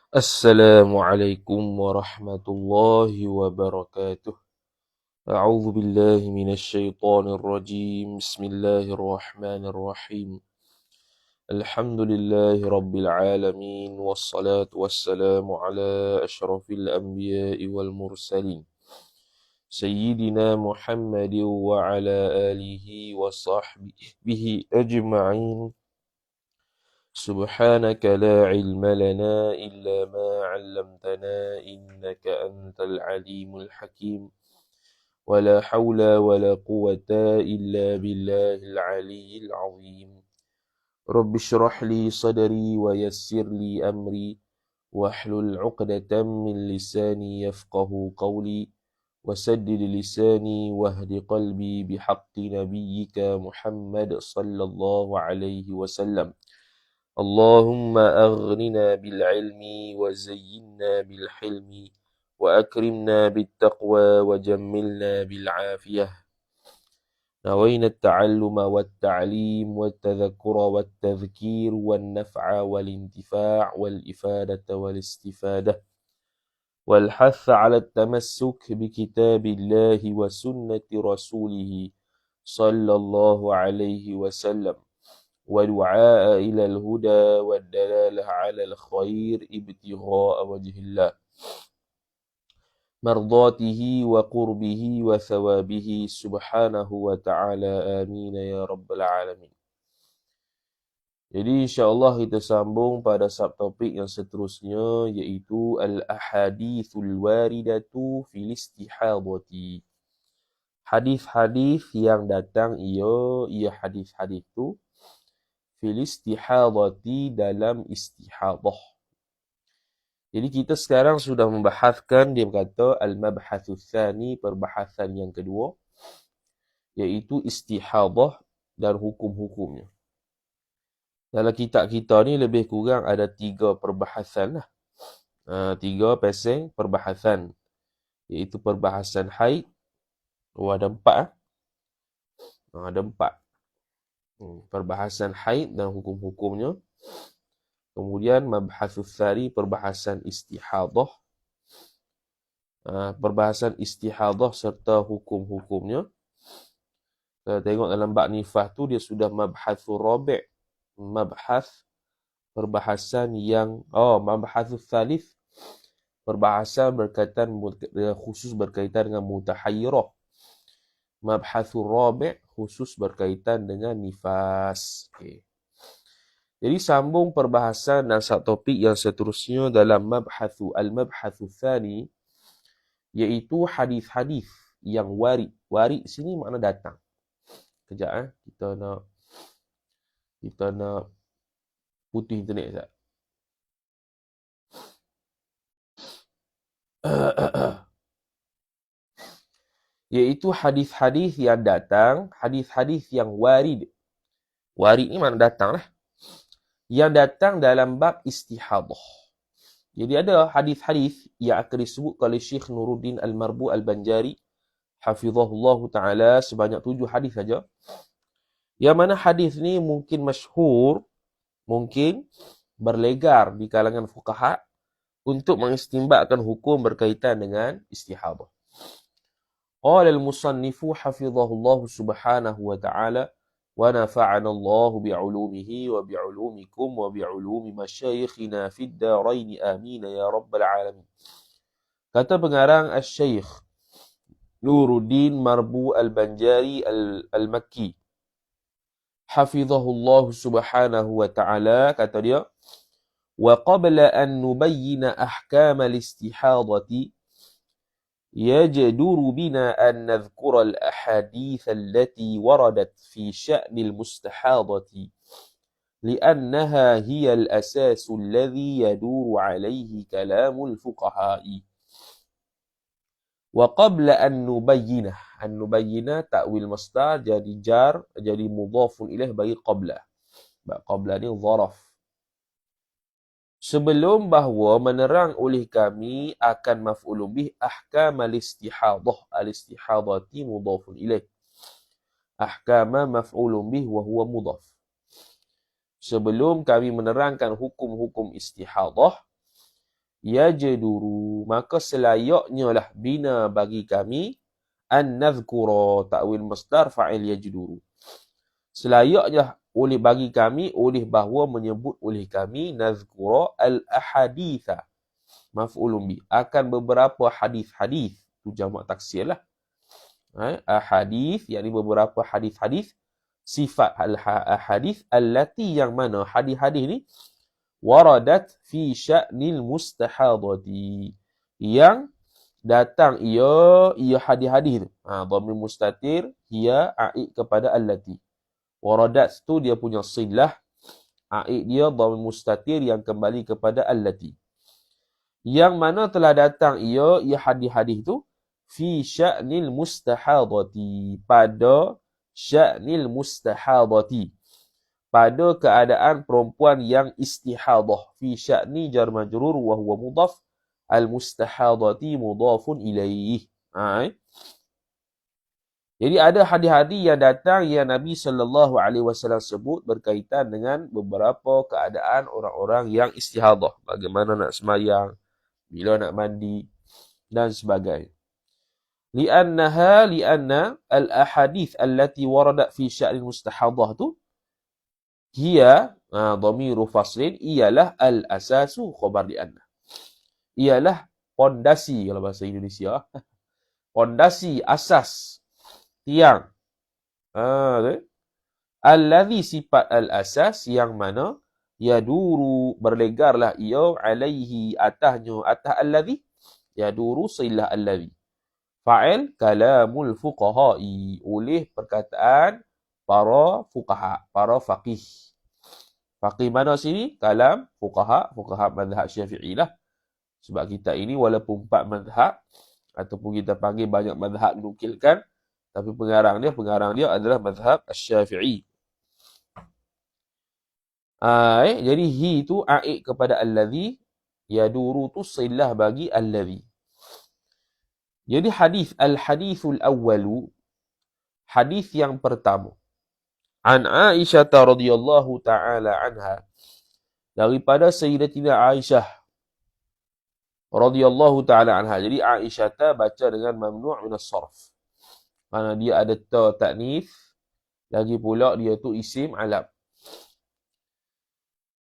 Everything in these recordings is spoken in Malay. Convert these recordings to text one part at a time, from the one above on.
Assalamualaikum warahmatullahi wabarakatuh. A'udzu billahi minasyaitonir rajim. Bismillahirrahmanirrahim. Alhamdulillahi rabbil alamin wassalatu wassalamu ala asyrafil anbiya'i wal mursalin. Sayyidina Muhammadin wa ala alihi wa sahbihi ajma'in. سبحانك لا علم لنا إلا ما علمتنا إنك أنت العليم الحكيم ولا حول ولا قوة إلا بالله العلي العظيم رب اشرح لي صدري ويسر لي أمري واحلل عقدة من لساني يفقه قولي وسدد لساني واهد قلبي بحق نبيك محمد صلى الله عليه وسلم اللهم أغننا بالعلم وزينا بالحلم وأكرمنا بالتقوى وجملنا بالعافية. نوينا التعلم والتعليم والتذكر والتذكير والنفع والانتفاع والإفادة والاستفادة والحث على التمسك بكتاب الله وسنة رسوله صلى الله عليه وسلم ودعاء إلى الهدى والدلالة على الخير ابتغاء وجه الله مرضاته وقربه وثوابه سبحانه وتعالى آمين يا رب العالمين. Jadi insya-Allah kita sambung pada subtopik yang seterusnya, iaitu al-ahadithul waridatu fil istihadati. Hadis-hadis yang datang ia hadis-hadis tu fil istihadati, dalam istihadah. Jadi kita sekarang sudah membahaskan, dia berkata al-mabhatsus tsani, perbahasan yang kedua, iaitu istihadah dan hukum-hukumnya. Dalam kitab kita ni lebih kurang ada 3 perbahasan lah. 3 pasang perbahasan, iaitu perbahasan haid. Ada 4. Ada 4. Perbahasan haid dan hukum-hukumnya. Kemudian mabhatsus tsani, perbahasan istihadah. Perbahasan istihadah serta hukum-hukumnya. Kita tengok dalam bab nifas tu, dia sudah mabhatsul rabi'. Mabhas, perbahasan yang mabhatsus tsalits, perbahasan berkaitan khusus berkaitan dengan mutahayyirah. Mabhatsul rabi' khusus berkaitan dengan nifas. Okay. Jadi sambung perbahasan dan subtopik yang seterusnya dalam al-mabhatsu tsani, iaitu hadis-hadis yang warid. Warid sini makna datang. Kejap kita nak putih internet sekejap. Iaitu hadis-hadis yang datang, hadis-hadis yang warid. Warid ni makna datang lah. Yang datang dalam bab istihadah. Jadi ada hadis-hadis yang akan disebut oleh Syekh Nuruddin Al-Marbu Al-Banjari hafizahullah ta'ala, sebanyak 7 hadis saja. Yang mana hadis ni mungkin masyhur, mungkin berlegar di kalangan fuqaha untuk mengistinbatkan hukum berkaitan dengan istihadah. Qala al-musannifu hafizahullah subhanahu wa ta'ala wa nafa'ana Allah bi'ulumihi wa bi'ulumikum wa bi'ulumi masyayikhina fid darain amin ya rabbal alamin. Kata pengarang Asy-Syaikh Nuruddin Marbu Al-Banjari Al-Makki hafizahullah subhanahu wa ta'ala, kata dia, وقبل أن نبين أحكام الاستحاضة يجدر بنا أن نذكر الأحاديث التي وردت في شأن المستحاضة لأنها هي الأساس الذي يدور عليه كلام الفقهاء. وقبل أن نبينه. أن نبينه تأويل مصدر jadi jar, jadi mudhafun ilaih bagi qabla. Qabla ni zaraf. Sebelum bahawa menerang oleh kami akan maf'ulun bih ahkam al-istihadah. Al-istihadati mudhafun ilaih. Ahkama maf'ulun bih wa huwa mudhaf. Sebelum kami menerangkan hukum-hukum istihadah, yajaduru, maka selayaknya lah bina bagi kami an nadhkura, ta'wil masdar fa'il yajaduru. Selayaknya oleh bagi kami, oleh bahawa menyebut oleh kami nadhkura al-ahaditha maf'ulun bi, akan beberapa hadis-hadis, tu jamak taksir lah. Ahadith, yakni beberapa hadis-hadis, sifat al-hadis allati, yang mana hadis-hadis ni waradat fi sya'nil mustahadati, yang datang ia hadis-hadis tu. Dhamir mustatir, ia aid kepada allati. Waradat tu dia punya silah, aid dia dhamir mustatir yang kembali kepada allati. Yang mana telah datang ia hadis-hadis tu fi sya'nil mustahadati, pada sya'nil mustahadati, pada keadaan perempuan yang istihadah. Fi sya'ni jar majrur wa huwa mudhaf, al mustahadati mudhafun ilaih. Jadi ada hadis-hadis yang datang yang Nabi sallallahu alaihi wasallam sebut berkaitan dengan beberapa keadaan orang-orang yang istihadah, bagaimana nak sembahyang, bila nak mandi dan sebagainya. Lianna al-ahadith allati waradat fi sya'nil mustahadah tu hiya dhamiru faslin, ialah al-asasu khabar lianna, ialah pondasi, kalau bahasa Indonesia pondasi, asas, tiang. Alladhi, sifat al-asas, yang mana yaduru, berlegarlah ia, alaihi, atasnya, atas alladhi, yaduru silah alladhi, fa'il kalamul fuqaha'i, oleh perkataan para fuqaha, para faqih. Faqih mana sini? Kalam fuqaha, fuqaha mazhab Syafi'i lah. Sebab kita ini walaupun 4 mazhab, ataupun kita panggil banyak mazhab nukilkan, tapi pengarang dia adalah mazhab Syafi'i. Jadi hi tu aid kepada alladhi, yaduru tu silah bagi alladhi. Jadi al-hadithul awwalu, hadis yang pertama. An Aisyah radhiyallahu ta'ala anha, daripada Sayyidatina Aisyah radhiyallahu ta'ala anha. Jadi Aisyah baca dengan mamnu' min as-sarf, kerana dia ada ta ta'nith, lagi pula dia tu isim alam.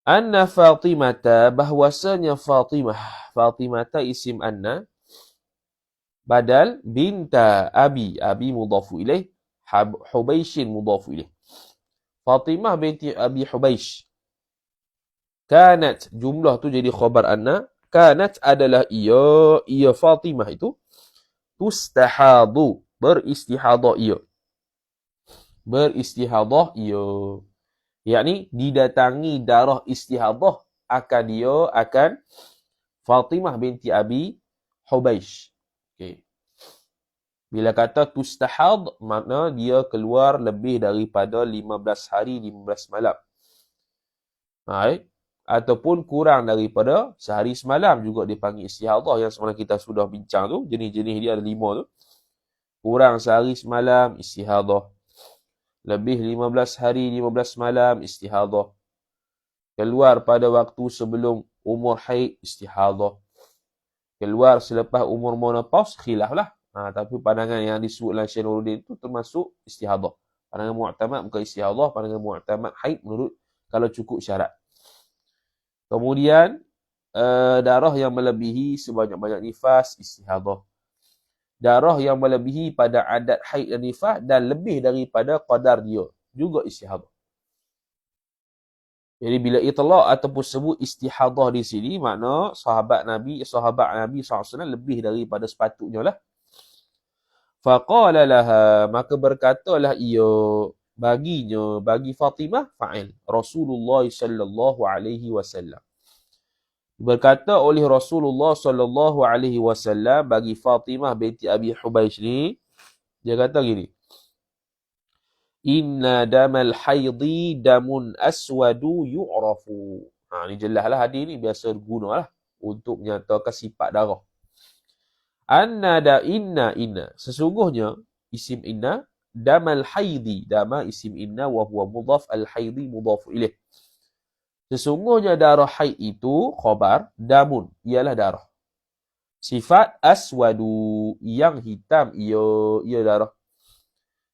Anna Fatimata, bahwasanya Fatimata isim anna, badal binta abi mudhafu ilaih, Hubaishin mudhafu ilaih. Fatimah binti Abi Hubaish. Kanat, jumlah tu jadi khabar anna. Kanat adalah ia Fatimah itu, tustahadu, beristihadah ia. Beristihadah ia, yakni didatangi darah istihadah akan Fatimah binti Abi Hubaish. Okay. Bila kata tustahad, makna dia keluar lebih daripada 15 hari, 15 malam. Ataupun kurang daripada sehari semalam juga dipanggil istihadah, yang semalam kita sudah bincang tu. Jenis-jenis dia ada 5 tu. Kurang sehari semalam, istihadah. Lebih 15 hari, 15 malam, istihadah. Keluar pada waktu sebelum umur haid, istihadah. Keluar selepas umur menopause, khilaf lah. Tapi pandangan yang disebut oleh Syekh Nuruddin itu termasuk istihadah. Pandangan mu'tamad bukan istihadah, pandangan mu'tamad haid menurut kalau cukup syarat. Kemudian darah yang melebihi sebanyak-banyak nifas, istihadah. Darah yang melebihi pada adat haid dan nifas dan lebih daripada qadar dia, juga istihadah. Jadi bila itlaq ataupun sebut istihadah di sini, makna sahabat Nabi SAW lebih daripada sepatutnya lah. Faqala laha, maka berkatalah ia baginya, bagi Fatimah, fa'il. Rasulullah sallallahu alaihi wasallam. Berkata oleh Rasulullah sallallahu alaihi wasallam bagi Fatimah binti Abi Hubaysh ni, dia kata gini. Inna damal haidhi damun aswadu yu'rafu. Ni jelaslah hadis ni biasa gunalah untuk menyatakan sifat darah. Inna. Sesungguhnya isim inna damal haidhi. Dama isim inna wa huwa mudhaf al haidhi mudhaf ilaih. Sesungguhnya darah haid itu khabar damun, ialah darah. Sifat aswadu, yang hitam ia darah.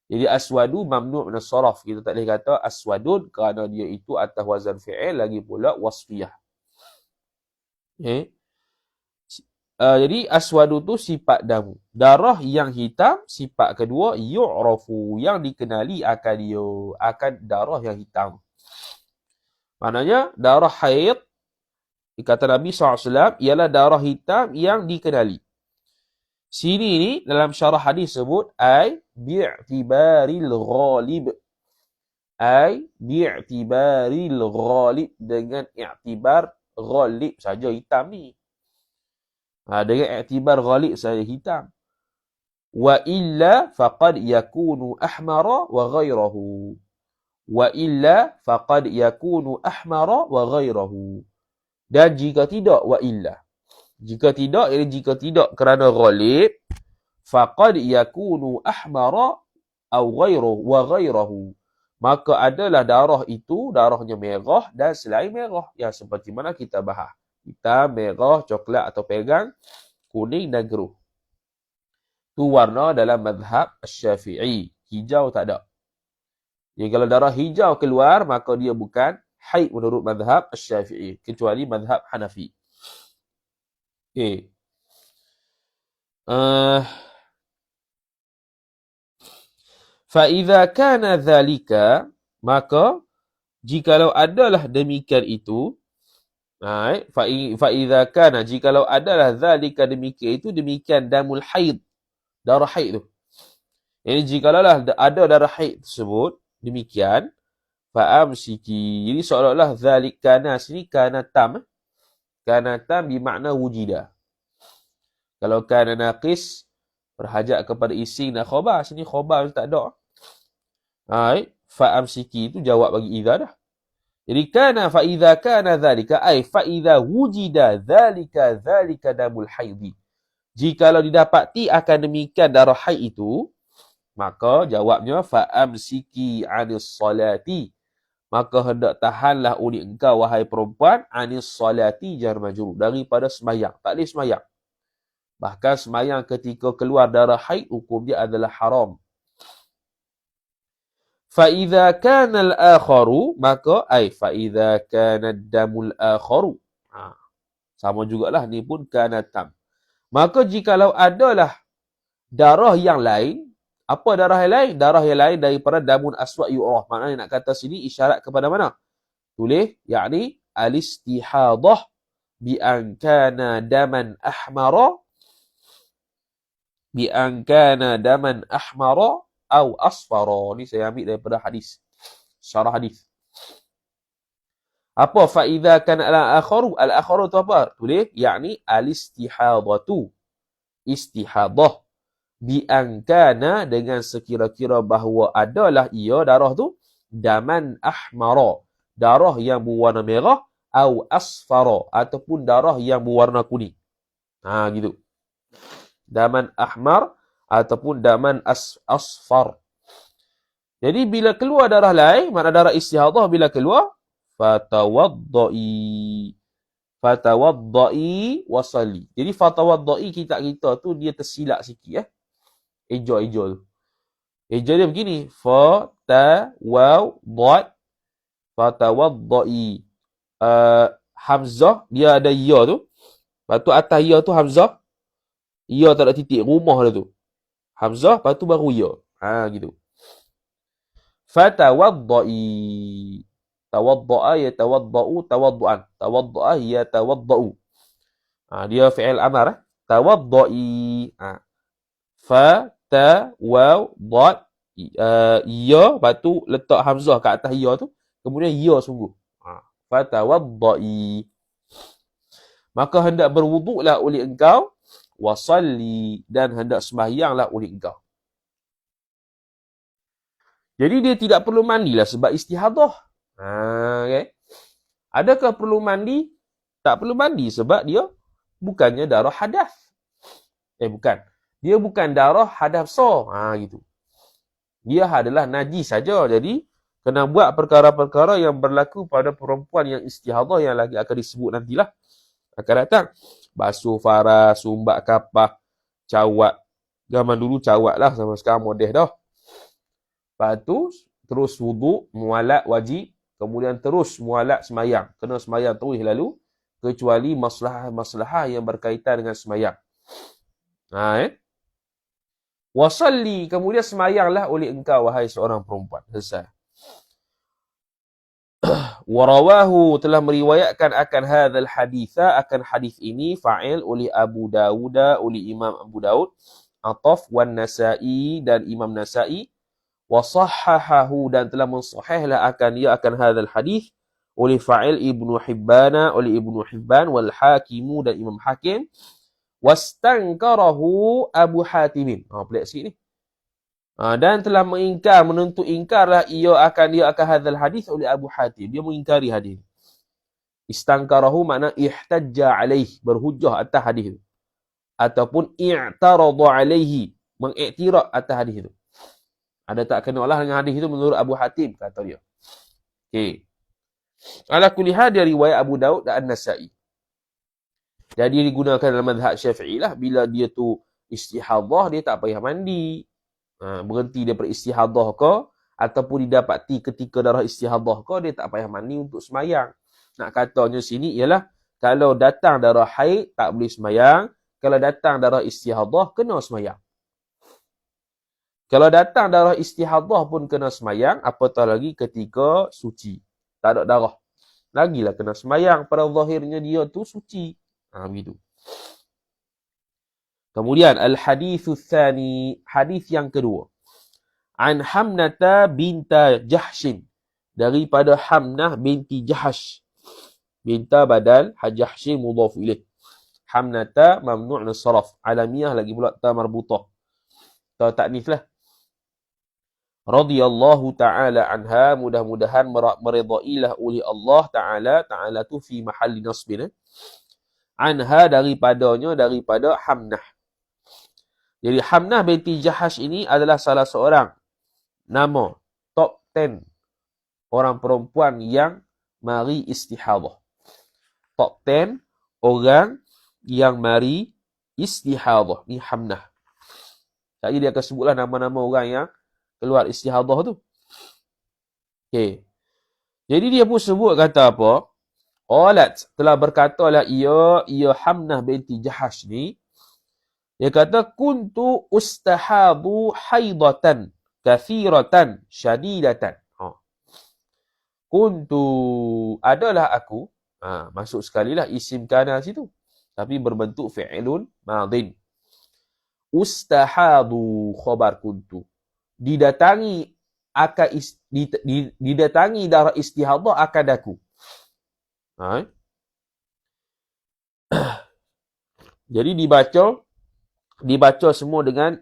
Jadi aswadu mamnu' min as-sarf. Kita tak boleh kata aswadun kerana dia itu atas wazan fi'il, lagi pula wasfiyah. Okay. Jadi aswadu tu sifat damu. Darah yang hitam, sifat kedua yu'rafu, yang dikenali akan darah yang hitam. Maknanya darah haid, kata Nabi SAW, ialah darah hitam yang dikenali. Sini ni dalam syarah hadis sebut ai bi'tibaril ghalib. Ai bi'tibaril ghalib, dengan i'tibar ghalib saja hitam ni. Dengan i'tibar ghalib saja hitam. Wa illa faqad yakunu ahmara wa ghairahu. Wa illa faqad yakunu ahmara wa ghairahu. Dan jika tidak, wa illa. Jika tidak kerana ghalib, faqad yakunu ahmara au ghairuhu wa ghairahu. Maka adalah darah itu, darahnya merah dan selain merah. Yang seperti mana kita bahas. Hitam, merah, coklat atau pegang, kuning dan keruh. Itu warna dalam mazhab Syafi'i. Hijau tak ada. Jadi kalau darah hijau keluar, maka dia bukan haid menurut mazhab Syafi'i. Kecuali mazhab Hanafi. Okay. Fa'idha kana dhalika, maka jikalau adalah demikian itu, fa'idha kana, jikalau adalah dhalika demikian itu, demikian damul haid, darah haid tu. Jadi jikalau ada darah haid tersebut, demikian, fa'amsiki. Jadi seolah-olah dhalik kana sini kana tam. Kana tam bermakna wujida. Kalau kana naqis, berhajat kepada isi dan khabar. Sini khabar tak ada. Fa'amsiki itu jawab bagi idha dah. Jadi kana fa'idha kana dhalika, fa'idha wujida dhalika damul haidhi. Jikalau didapati akan demikian darah haid itu, maka jawabnya fa'amsiki anis salati. Maka hendak tahanlah oleh engkau, wahai perempuan, anis salati jar majrur, daripada semayang. Tak boleh semayang. Bahkan semayang ketika keluar darah haid, hukum dia adalah haram. Fa'idha kana al-akharu, maka fa'idha kana damul akharu. Sama jugalah, ni pun kana tam. Maka jikalau adalah darah yang lain, apa darah yang lain? Darah yang lain daripada damun aswad yu'rah. Maknanya nak kata sini isyarat kepada mana? Tulis, yakni al-istihadah bi an kana daman ahmara, bi an kana daman ahmara au asfara. Ni saya ambil daripada hadis. Syarah hadis. Apa fa'idha kana al-akharu? Al-akharu tu apa? Tulis, yakni al-istihadatu. Istihadah. Bi'angkana, dengan sekira-kira bahawa adalah ia darah tu daman ahmara, darah yang berwarna merah, au asfara, ataupun darah yang berwarna kuning. Gitu. Daman ahmar ataupun daman asfar. Jadi bila keluar darah lain, makna darah istihadah bila keluar, fatawaddai wasali. Jadi fatawaddai kita tu dia tersilap sikit Eja tu. Eja dia begini. Fatawaddai. Hamzah, dia ada ya tu. Lepas tu atas ya tu Hamzah. Ya tak ada titik. Rumah dia tu. Hamzah, lepas tu baru ya. Gitu. Fatawaddai. Tawadda'a yatawadda'u tawaddu'an. Tawadda'a yatawadda'u. Dia fi'il amar. Tawadda'i. Fa, ta, waw, dad, ya, lepas tu letak hamzah kat atas ya tu. Kemudian ya sungguh. Fa tawadda'i. Maka hendak berwuduklah oleh engkau. Wasalli. Dan hendak sembahyanglah oleh engkau. Jadi dia tidak perlu mandilah sebab istihadah. Okay. Adakah perlu mandi? Tak perlu mandi sebab dia bukannya darah hadas. Bukan. Dia bukan darah hadas besar. Gitu. Dia adalah najis saja. Jadi kena buat perkara-perkara yang berlaku pada perempuan yang istihadah yang lagi akan disebut nantilah. Akan datang. Basuh farah, sumbat kapah, cawat. Zaman dulu cawat lah, sama sekarang modeh dah. Lepas tu, terus wuduk, mualat wajib. Kemudian terus mualat semayang. Kena semayang terus lalu. Kecuali masalah-masalah yang berkaitan dengan semayang. Wasalli, kemudian semayanglah oleh engkau, wahai seorang perempuan. Selesai. Warawahu, telah meriwayatkan akan hadzal haditha, akan hadis ini, fa'il oleh Abu Dawud, oleh Imam Abu Dawud, Ataf wan Nasa'i, dan Imam Nasa'i. Wasahhahahu, dan telah mensahihlah akan dia akan hadzal hadis oleh fa'il Ibnu Hibban, oleh Ibnu Hibban, wal Hakimu, dan Imam Hakim. Wastankarahu Abu Hatim. Pelik sikit ni. Dan telah mengingkar, menuntut ingkarlah dia akan hadzal hadis oleh Abu Hatim. Dia mengingkari hadis. Istankarahu makna ihtajja alaih, berhujjah atas hadis itu. Ataupun i'tarada alaihi, mengiktiraf atas hadis itu. Ada tak kena lah dengan hadis itu menurut Abu Hatim, kata dia. Okey. Ala kulli hal, dia riwayat Abu Daud dan An-Nasa'i. Jadi digunakan dalam mazhab Syafi'i lah. Bila dia tu istihadah, dia tak payah mandi. Berhenti daripada istihadah ke, ataupun didapati ketika darah istihadah ke, dia tak payah mandi untuk semayang. Nak katanya sini ialah, kalau datang darah haid, tak boleh semayang. Kalau datang darah istihadah, kena semayang. Kalau datang darah istihadah pun kena semayang, apatah lagi ketika suci. Tak ada darah. Lagilah kena semayang. Pada zahirnya dia tu suci. Begitu. Kemudian, al-hadithu tsani, hadis yang kedua. An Hamnata binta Jahshin. Daripada Hamnah binti Jahsh. Binta badal, Jahshin mudhaf ilaih. Hamnata mamnu' nasaraf. Alamiah lagi pula ta marbutah. Ta ta'nif lah. Radiyallahu ta'ala anha, mudah-mudahan meridailah oleh Allah ta'ala. Ta'ala tu fi mahalli nasbin. Anha, daripada Hamnah. Jadi Hamnah binti Jahash ini adalah salah seorang nama top 10 orang perempuan yang mari istihadah. Top 10 orang yang mari istihadah. Ni Hamnah. Jadi dia akan sebutlah nama-nama orang yang keluar istihadah tu. Okey. Jadi dia pun sebut kata apa? Qalat, telah berkatalah ia Hamnah binti Jahash ni. Dia kata, kuntu ustahadu haidatan kathiratan syadidatan. Kuntu, adalah aku. Masuk sekali lah isim kana situ. Tapi berbentuk fi'ilun madin. Ustahadu khabar kuntu. Didatangi darah istihadah akan aku. Jadi dibaca semua dengan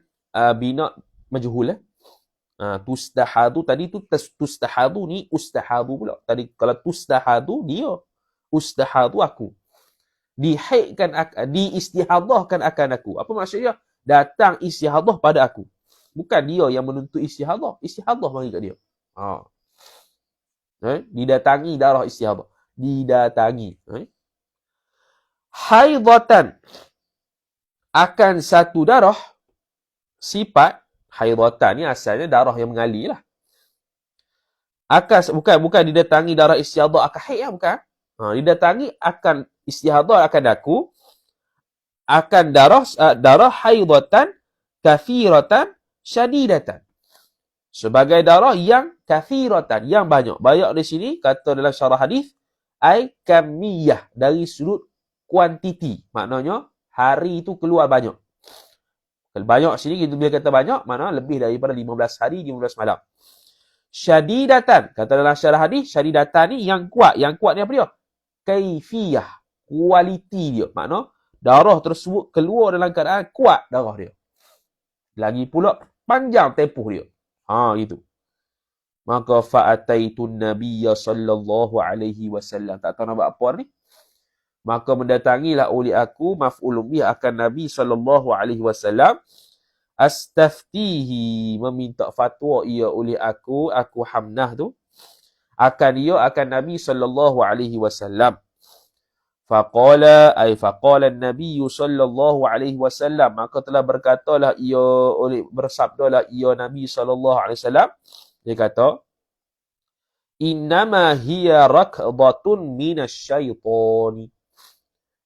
bina majhul. Tustahadu tadi tu tustahadu ni ustahadu pula. Tadi kalau tustahadu dia, ustahadu aku. Diistihadahkan akan aku. Apa maksudnya? Datang istihadah pada aku. Bukan dia yang menuntut istihadah. Istihadah mari kat dia. Didatangi darah istihadah. Didatangi. Haidatan. Akan satu darah. Sifat. Haidatan ni asalnya darah yang mengalir lah. Bukan didatangi darah istihadah akan haid lah. Bukan. Didatangi akan istihadah akan aku. Akan darah haidatan kathiratan syadidatan. Sebagai darah yang kathiratan, yang banyak. Banyak di sini, kata dalam syarah hadis, ai kamiyah, dari sudut kuantiti. Maknanya, hari itu keluar banyak. Banyak sini, kita bila kata banyak, maknanya lebih daripada 15 hari, 15 malam. Syadidatan, kata dalam syarah hadis, syadidatan ni yang kuat. Yang kuat ni apa dia? Kaifiyah, kualiti dia. Maknanya, darah tersebut keluar dalam keadaan kuat darah dia. Lagi pula, panjang tempoh dia. Gitu. Maka fa'ataitun nabiyya sallallahu alaihi wasallam. Tak tahu nak buat apa ni? Maka mendatangilah oleh aku maf'ulun bih akan Nabi sallallahu alaihi wasallam, astaftihi, meminta fatwa ia oleh aku Hamnah tu, akan Nabi sallallahu alaihi wasallam. Faqala an-nabiy sallallahu alaihi wasallam, maka telah berkatalah ia bersabdalah ia Nabi sallallahu alaihi wasallam, dia kata, innama hiya rakdatun minasyaitani.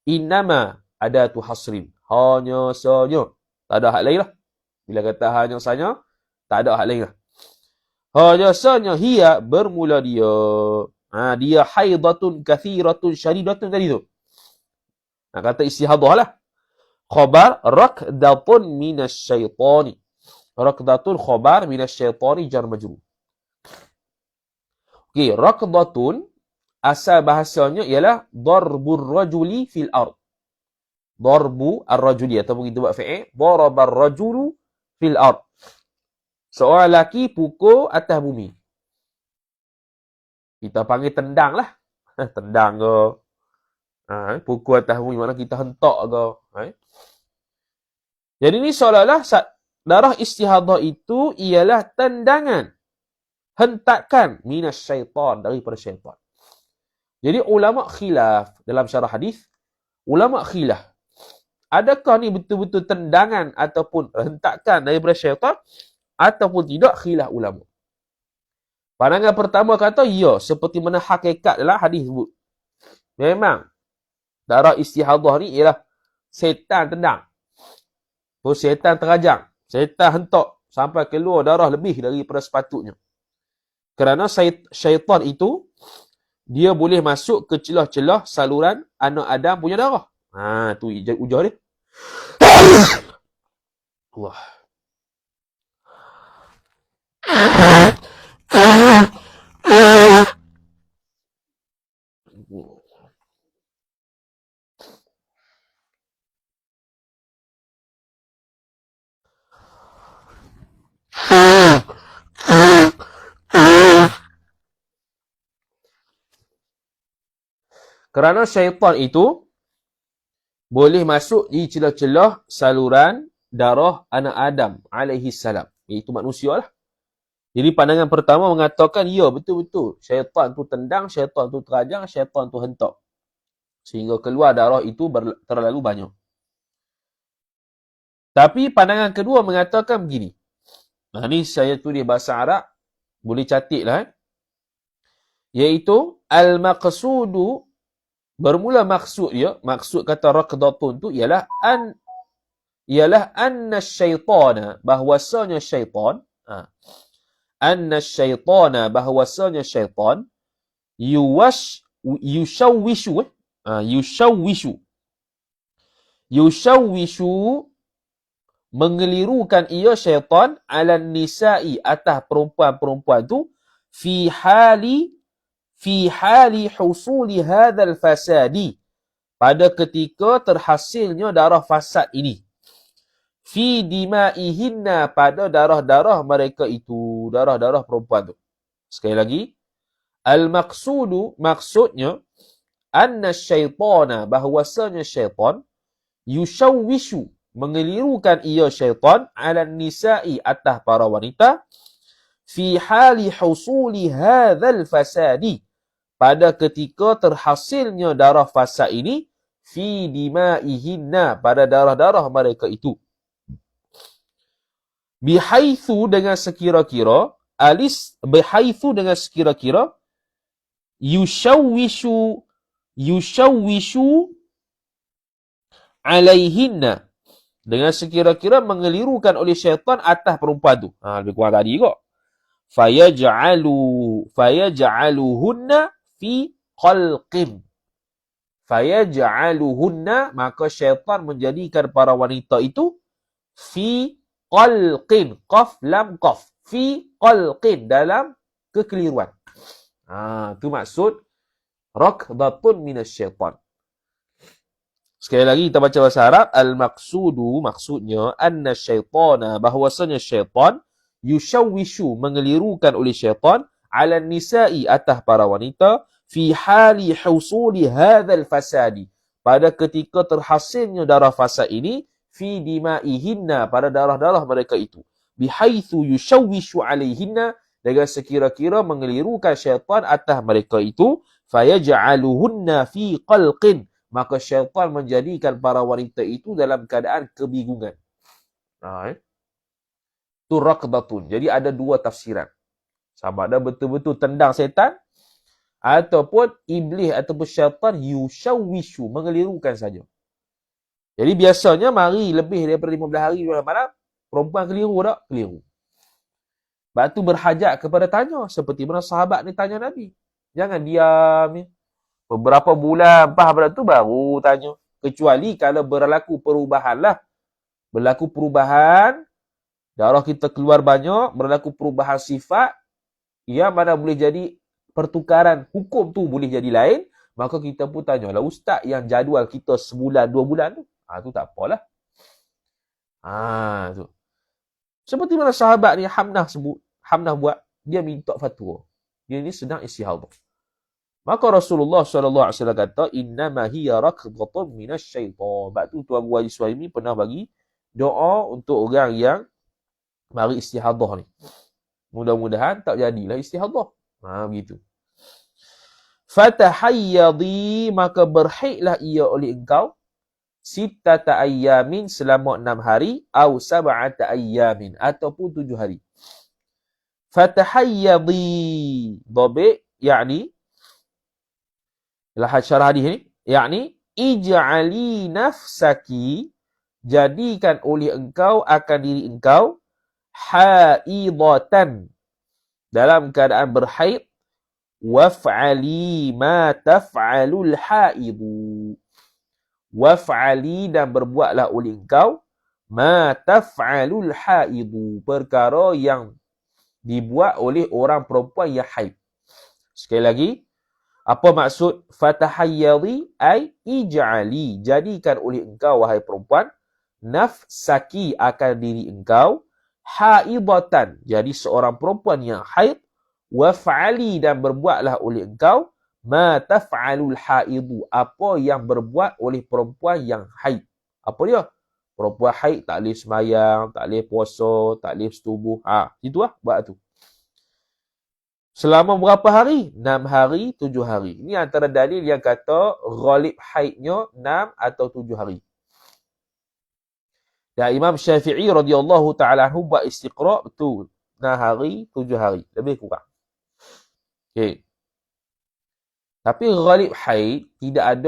Innama adatu hasrin, hanya saja, tak ada hak lain lah. Bila kata hanya saja, tak ada hak lain lah. Hanya saja hiya, bermula dia. Dia haidatun kathiratun syadidatun tadi tu. Nak kata istihadah lah. Khabar rakdatun minasyaitani. Rakdatun khabar minasyaitani jar majrur. Okey, rakdatun asal bahasanya ialah darbur rajuli fil ard. Darbu ar-rajuli, ataupun kita buat fi'il, darabar rajulu fil ard. Seorang lelaki pukul atas bumi. Kita panggil tendang lah. Tendang ke. Pukul atas bumi, mana kita hentak ke. Jadi ni seolah-olah darah istihadah itu ialah tendangan, hentakan minas syaitan, daripada syaitan. Jadi ulama khilaf dalam syarah hadis, ulama khilaf, adakah ni betul-betul tendangan ataupun hentakan daripada syaitan ataupun tidak, khilaf ulama. Pandangan pertama kata ya, seperti mana hakikat dalam hadis sebut. Memang darah istihadah ni ialah setan tendang. Setan terajang, setan hentak sampai keluar darah lebih daripada sepatutnya. Kerana syaitan itu dia boleh masuk ke celah-celah saluran anak Adam punya darah. Tu ujar dia. Allah. Kerana syaitan itu boleh masuk di celah-celah saluran darah anak Adam alaihi salam. Itu manusia lah. Jadi pandangan pertama mengatakan, ya betul-betul. Syaitan tu tendang, syaitan tu terajang, syaitan tu hentak. Sehingga keluar darah itu terlalu banyak. Tapi pandangan kedua mengatakan begini. Ni saya tulis bahasa Arab. Boleh catik lah. Iaitu, al-maqsudu, bermula maksud dia, maksud kata rakdatun tu ialah anna syaitana, bahwasanya syaitan, anna syaitana, bahwasanya syaitan, yushawwishu, mengelirukan ia syaitan ala nisa'i, atas perempuan-perempuan tu, fi hali husuli hadzal fasadi, pada ketika terhasilnya darah fasad ini, fi dimaihinna, pada darah-darah mereka itu, darah-darah perempuan tu. Sekali lagi, al-maqsudu, maksudnya, anna syaitana, bahwasanya syaitan, yushawwishu, mengelirukan ia syaitan ala nisa'i, atas para wanita, fi hali husuli hadzal fasadi, pada ketika terhasilnya darah fasad ini, fi dimaihinna, pada darah-darah mereka itu. Bihaitsu, dengan sekira-kira, bihaitsu, dengan sekira-kira, yushawwishu alaihinna, dengan sekira-kira mengelirukan oleh syaitan atas perempuan tu. Lebih kurang tadi kot. fayaj'aluhunna fi qalqin. Fayaj'aluhunna, maka syaitan menjadikan para wanita itu fi qalqin. Qaf lam qaf. Fi qalqin, dalam kekeliruan. Itu maksud rakdatun minasyaitan. Sekali lagi kita baca bahasa Arab. Al-maqsudu, maksudnya, anna syaitana, bahawasanya syaitan, yushawwishu, mengelirukan oleh syaitan, ala nisa'i, atas para wanita, fi hali husuli hadzal fasadi, pada ketika terhasilnya darah fasad ini, fi dima'ihinna, pada darah-darah mereka itu, bihaitsu yushawwishu alaihinna, dengan sekira-kira mengelirukan syaitan atas mereka itu, fayaj'aluhunna fi qalqin, maka syaitan menjadikan para wanita itu dalam keadaan kebingungan. Itu rakdatun. Jadi ada dua tafsiran. Sama ada betul-betul tendang setan, ataupun iblis ataupun syaitan yushawwishu, mengelirukan saja. Jadi biasanya mari lebih daripada 15 hari malam, perempuan keliru tak? Keliru. Sebab tu berhajat kepada tanya, seperti mana sahabat ni tanya Nabi. Jangan diam ni. Beberapa bulan lepas pada tu baru tanya. Kecuali kalau berlaku perubahan lah. Berlaku perubahan, darah kita keluar banyak, berlaku perubahan sifat, yang mana boleh jadi pertukaran hukum tu boleh jadi lain, maka kita pun tanyalah ustaz yang jadual kita sebulan, 2 bulan tu. Tu tak apalah. Tu. Seperti mana sahabat ni Hamnah buat, dia minta fatwa. Dia ni sedang istihadah. Maka Rasulullah SAW kata, innama hiya rakdatun minasyaitan. Sebab tu Tuan Guru Haji Suhaimi pernah bagi doa untuk orang yang mari istihadah ni. Mudah-mudahan tak jadilah istihadah. Begitu. Fatahayyadi, maka berhaidlah ia oleh engkau, sittata ayyamin, selama 6 hari, au sab'ata ayyamin, ataupun 7 hari. Fatahayyadi, dhabit, yakni, lahat syarah hadis ni, yakni ij'ali nafsaki, jadikan oleh engkau akan diri engkau, haidatan, dalam keadaan berhaid, waf'ali ma taf'alul haidu, waf'ali, dan berbuatlah oleh engkau, ma taf'alul haidu, perkara yang dibuat oleh orang perempuan yang haid. Sekali lagi, apa maksud fatahayyadi? Ay ij'ali, jadikan oleh engkau wahai perempuan, nafsaki, akan diri engkau, haidatan, jadi seorang perempuan yang haid, waf'ali, dan berbuatlah oleh engkau, ma taf'alul haidu, apa yang berbuat oleh perempuan yang haid. Apa dia? Perempuan haid tak boleh sembahyang, tak boleh puasa, tak boleh setubuh. Itu lah buat tu. Selama berapa hari? 6 hari, 7 hari. Ini antara dalil yang kata ghalib haidnya 6 atau 7 hari. Dan Imam Syafi'i radhiyallahu ta'ala anhu buat istiqra' betul. 6 hari, 7 hari. Lebih kurang. Okay. Tapi ghalib haid tidak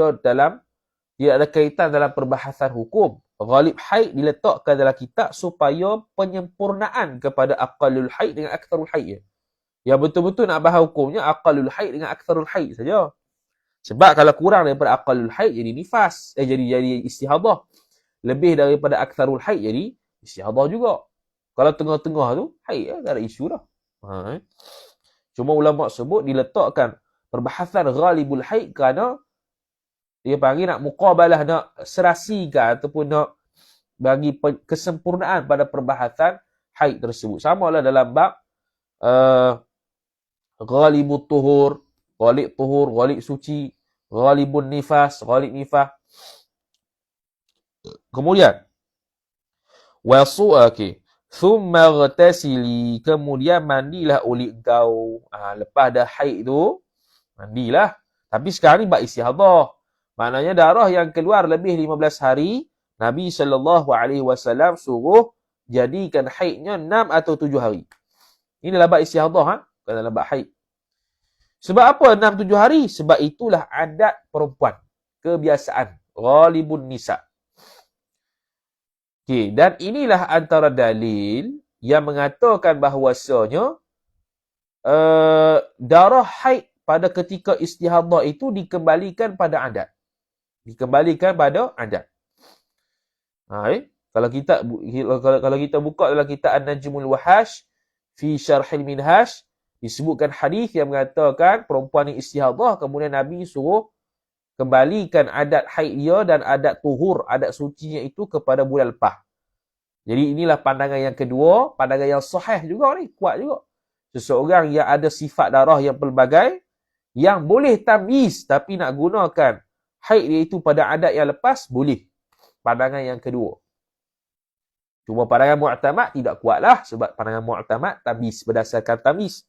ada kaitan dalam perbahasan hukum. Ghalib haid diletakkan dalam kitab supaya penyempurnaan kepada aqallul haid dengan aktsarul haid. Yang betul-betul nak bahas hukumnya aqallul haid dengan aktsarul haid saja. Sebab kalau kurang daripada aqallul haid jadi nifas, jadi istihadah. Lebih daripada aktsarul haid jadi istihadah juga. Kalau tengah-tengah tu haid tak ada isu dah. Cuma ulama sebut diletakkan perbahasan ghalibul haid kerana dia panggil nak muqabalah, nak serasikan ataupun nak bagi kesempurnaan pada perbahasan haid tersebut. Samalah dalam bab ghalibut tuhur, ghalib suci, ghalibun nifas, ghalib nifas. Kemudian thumma ghtasili, kemudian mandilah oleh engkau. Lepas dah haid tu mandilah. Tapi sekarang ni bab istihadah. Maknanya darah yang keluar lebih 15 hari, Nabi SAW suruh jadikan haidnya 6 atau 7 hari. Ini dalam bab istihadah, bukan dalam bab haid. Sebab apa 6-7 hari? Sebab itulah adat perempuan, kebiasaan, ghalibun nisa. Dan inilah antara dalil yang mengatakan bahawasanya darah haid pada ketika istihadah itu dikembalikan pada adat. Dikembalikan pada adat. Kalau kita buka dalam kitab An-Najmul Wahash fi Syarhil Minhaj, disebutkan hadis yang mengatakan perempuan yang istihadah, kemudian Nabi suruh kembalikan adat haid dia dan adat tuhur, adat sucinya itu kepada bulan lepas. Jadi inilah pandangan yang kedua, pandangan yang sahih juga ni, kuat juga. Seseorang yang ada sifat darah yang pelbagai, yang boleh tamyiz tapi nak gunakan haid dia itu pada adat yang lepas, boleh. Pandangan yang kedua. Cuma pandangan mu'tamad tidak kuatlah, sebab pandangan mu'tamad tamyiz, berdasarkan tamyiz.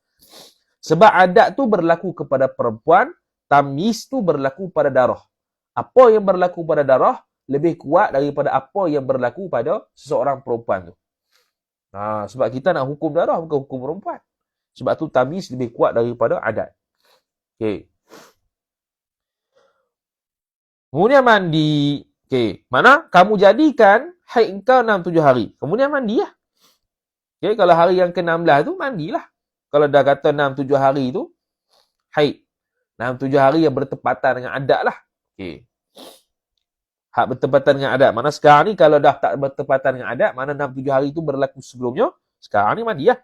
Sebab adat tu berlaku kepada perempuan, tamyiz tu berlaku pada darah. Apa yang berlaku pada darah lebih kuat daripada apa yang berlaku pada seseorang perempuan tu. Sebab kita nak hukum darah, bukan hukum perempuan. Sebab tu tamyiz lebih kuat daripada adat. Okey. Kemudian mandi. Okey, mana kamu jadikan haid engkau 6-7 hari. Kemudian mandilah. Okey, kalau hari yang ke-16 tu mandilah. Kalau dah kata 6-7 hari tu haid. 6-7 hari yang bertepatan dengan adat lah. Okey. Hak bertepatan dengan adat. Mana sekarang ni kalau dah tak bertepatan dengan adat, mana 6-7 hari tu berlaku sebelumnya, sekarang ni mandilah.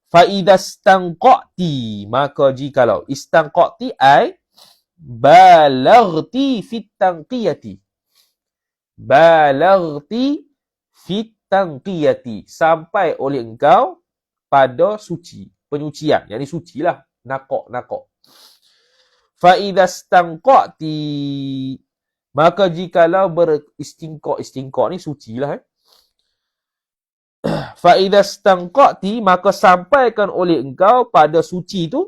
Fa idza istanqati, maka jikalau istanqati ai balaghti fit tanqiyati. Balaghti fit tanqiyati, sampai oleh engkau pada suci, penyucian. Yang ni sucilah, naqaq. Fa idza istanqati, maka jikalau beristingqa ni sucilah. Fa idza istanqati, maka sampaikan oleh engkau pada suci tu.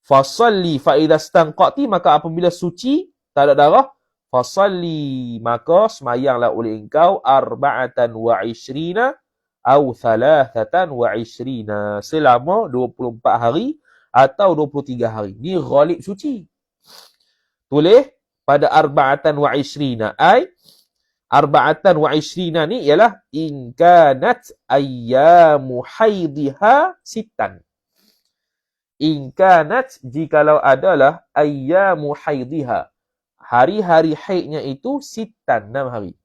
Fasalli fa idza istanqati, maka apabila suci, tak ada darah, fasalli, maka semayanglah oleh engkau 24 atau 23, selama 24 hari atau 23 hari. Ni ghalib suci. Tulis pada 24 ay 24 ni ialah in kanat ayyamu haidha sittan. In kanat, jikalau adalah ayyamu haidha, hari-hari haidnya itu sittan, 6 hari.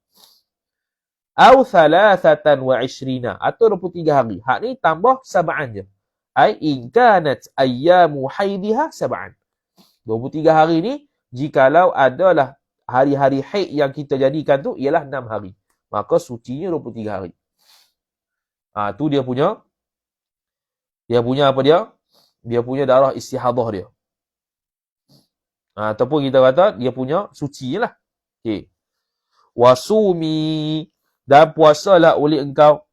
Au 23, atau 23 hari. Hak ni tambah sab'an je. Ai in kanat ayyamu haidha sab'an. 23 hari ni jikalau adalah hari-hari haid yang kita jadikan tu ialah 6 hari. Maka sucinya 23 hari. Tu dia punya apa dia? Dia punya darah istihadah dia. Ataupun kita kata dia punya suci lah. Okey. Wasumi, dan puasalah oleh engkau.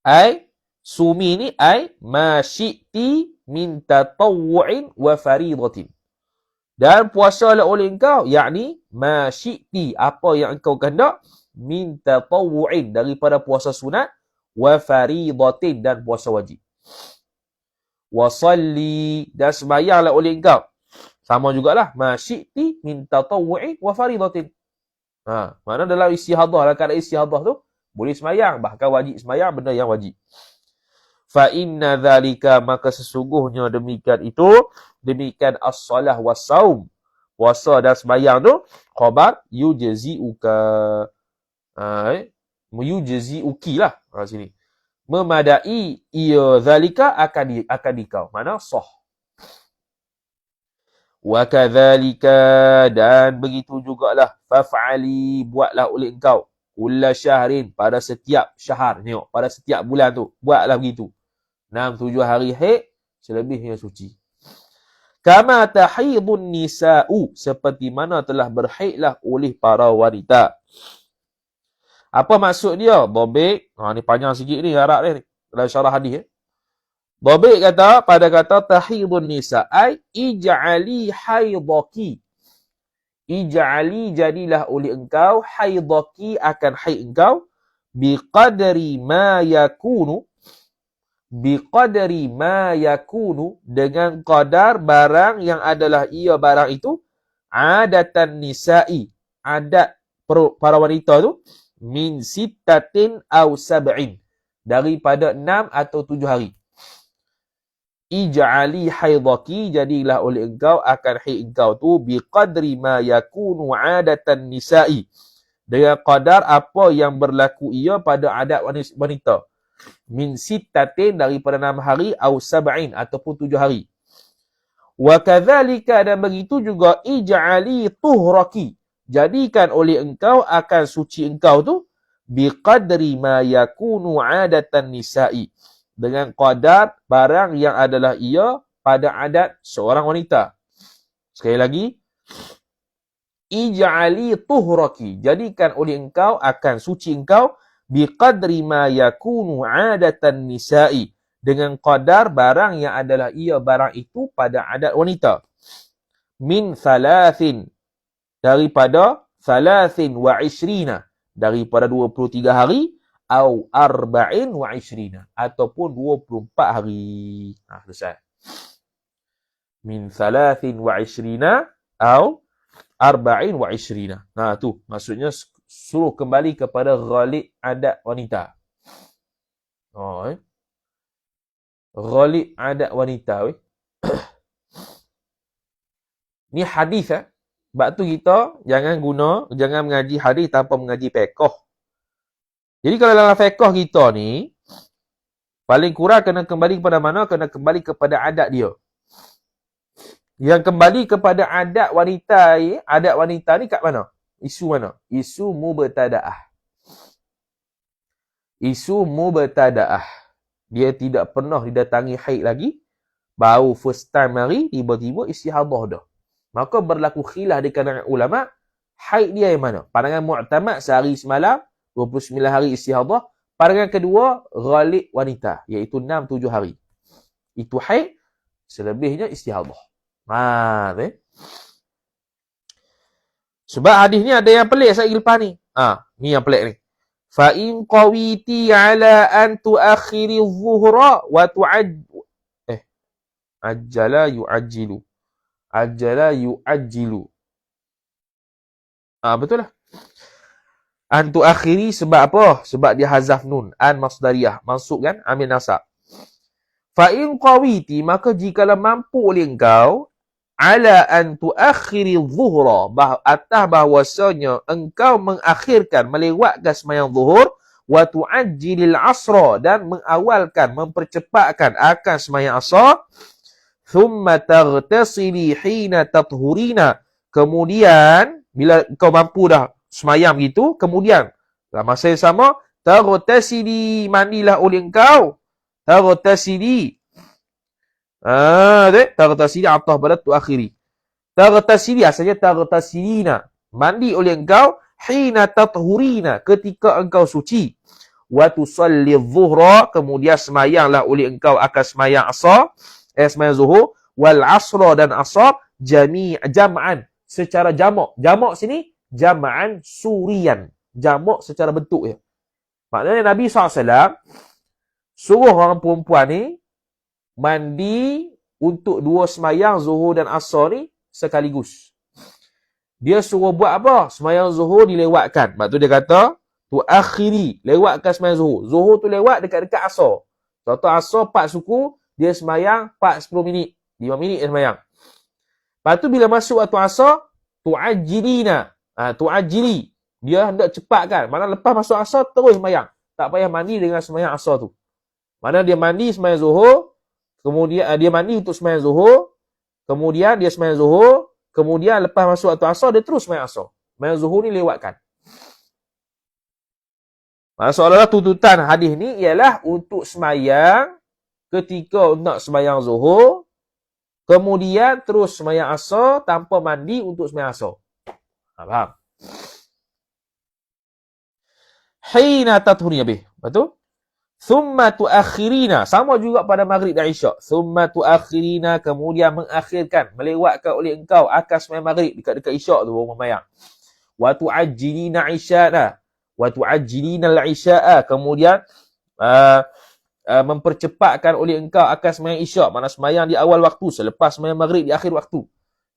Ai sumi ni ai ma syi'ti min tatawwu'in wa faridatin. Dan puasalah oleh engkau, yakni ma syi'ti, apa yang engkau kehendak, min tatawwu'in, daripada puasa sunat, wa faridatin, dan puasa wajib. Wasalli, dan sembahyanglah oleh engkau. Sama jugalah, ma syi'ti min tatawwu'in wa faridatin. Mana dalam istihadah, dalam keadaan istihadah tu boleh sembahyang, bahkan wajib sembahyang, benda yang wajib. Fa inna dzalika, maka sesungguhnya demikian itu, demikian as-salah was-saum, puasa dan sembahyang tu, khabar yujzi'uka, yujzi'uki lah sini. Memadai ia dzalika akan dikau. Mana sah. Wa kadzalika, dan begitu jugalah, faf'ali, buatlah oleh engkau, kulla syahrin, pada setiap syahr, tengok, pada setiap bulan tu, buatlah begitu. 6-7 hari haid, selebihnya suci. Kama tahidun nisa'u, seperti mana telah berhaidlah oleh para wanita. Apa maksud dia? Dhabit, ni panjang sikit ni Arab ni, dalam syarah hadis. Dhabit kata, pada kata tahidun nisa, ai ij'ali haidaki. Ij'ali, jadilah oleh engkau, haidaki, akan haid engkau, biqadri ma yakunu, dengan qadar barang yang adalah ia barang itu, adatan nisa'i, adat para wanita tu, min sittatin aw sab'in, daripada 6 atau 7 hari. ij'ali haidaki, jadilah oleh engkau akan haid engkau tu biqadri ma yakunu 'adatan nisa'i, dengan qadar apa yang berlaku ia pada adat wanita, min sittatin, daripada 6 hari, au sab'in, ataupun 7 hari. Wa kadzalika, dan begitu juga ij'ali tuhraki, jadikan oleh engkau akan suci engkau tu biqadri ma yakunu 'adatan nisa'i, dengan qadar barang yang adalah ia pada adat seorang wanita. Sekali lagi, ij'ali tuhraki, jadikan oleh engkau akan suci engkau biqadri ma yakunu 'adatan nisa'i, dengan qadar barang yang adalah ia barang itu pada adat wanita. Min thalathin, daripada thalathin wa ishrina, daripada 23 hari, au arba'in wa ishrina, ataupun 24 hari. Selesai. Min thalathin wa ishrina au arba'in wa ishrina. Tu maksudnya suruh kembali kepada ghalib adat wanita. Ghalib adat wanita. Ni hadis. Sebab tu kita jangan mengaji hadis tanpa mengaji fiqh. Jadi kalau dalam fiqh kita ni, paling kurang kena kembali kepada mana? Kena kembali kepada adat dia. Yang kembali kepada adat wanita ni kat mana? Isu mana? Isu mubtada'ah. Isu mubtada'ah. Dia tidak pernah didatangi haid lagi, baru first time hari, tiba-tiba istihadah dah. Maka berlaku khilaf di kalangan ulama, haid dia yang mana? Pandangan mu'tamad sehari semalam, 29 hari istihadah. Pandangan kedua, ghalib wanita, iaitu 6-7 hari. Itu haid, selebihnya istihadah. Sebab hadis ni ada yang pelik saya lepas ni. Ni yang pelik ni. Fa in qawiti ala an tuakhiri adh-dhuhra wa ajjala yu'ajjilu. Ajjala yu'ajjilu. Betul lah. An tuakhiri sebab apa? Sebab dia hazaf nun. An masdariyah. Mansub kan? Amil nasab. Fa in qawiti, maka jikalau mampu oleh engkau, ala an tuakhiri dhuhra, atas bahwasanya engkau mengakhirkan, melewatkan sembahyang zuhur, wa tuajjilil asra, dan mengawalkan, mempercepatkan akan sembahyang asar, thumma taghtasili hina tathurina, kemudian bila engkau mampu dah sembahyang gitu, kemudian dalam masa yang sama taghtasili, mandilah oleh engkau, taghtasili. Taghtasili atah pada tuakhiri. Taghtasili asalnya taghtasilina, mandi oleh engkau, hina tathurina, ketika engkau suci. Wa tusalli adh-dhuhra, kemudian semayanglah oleh engkau akan semayang asar, semayang zuhur, wal asra, dan asar, jam'an, secara jamak. Jamak sini jam'an surian, jamak secara bentuk ya. Maknanya Nabi SAW suruh orang perempuan ni mandi untuk 2 semayang zuhur dan asar ni sekaligus. Dia suruh buat apa? Semayang zuhur dilewatkan. Sebab tu dia kata, tu akhiri, lewatkan semayang zuhur. Zuhur tu lewat dekat-dekat asar. Contoh asar 4 suku, dia semayang 10 minit. 5 minit dia semayang. Lepas tu bila masuk waktu asar, tu'ajjilina. Tu'ajjili. Dia hendak cepatkan. Mana lepas masuk asar, terus semayang. Tak payah mandi dengan semayang asar tu. Mana dia mandi semayang zuhur, kemudian dia mandi untuk sembahyang zuhur, kemudian dia sembahyang zuhur, kemudian lepas masuk waktu asar dia terus sembahyang asar. Sembahyang zuhur ni lewatkan. Seolah-olah tuntutan hadis ni ialah untuk sembahyang ketika nak sembahyang zuhur, kemudian terus sembahyang asar tanpa mandi untuk sembahyang asar. Faham? Hina tathuri bih. Betul? Thumma tuakhirina, sama juga pada maghrib dan isyak. Thumma tuakhirina, kemudian mengakhirkan, melewatkan oleh engkau akan sembahyang maghrib dekat isyak tu baru sembahyang. Wa tuajjilina isya'a, wa tuajjilina al-isya'a, kemudian mempercepatkan oleh engkau akan sembahyang isyak, mana sembahyang di awal waktu, selepas sembahyang maghrib di akhir waktu.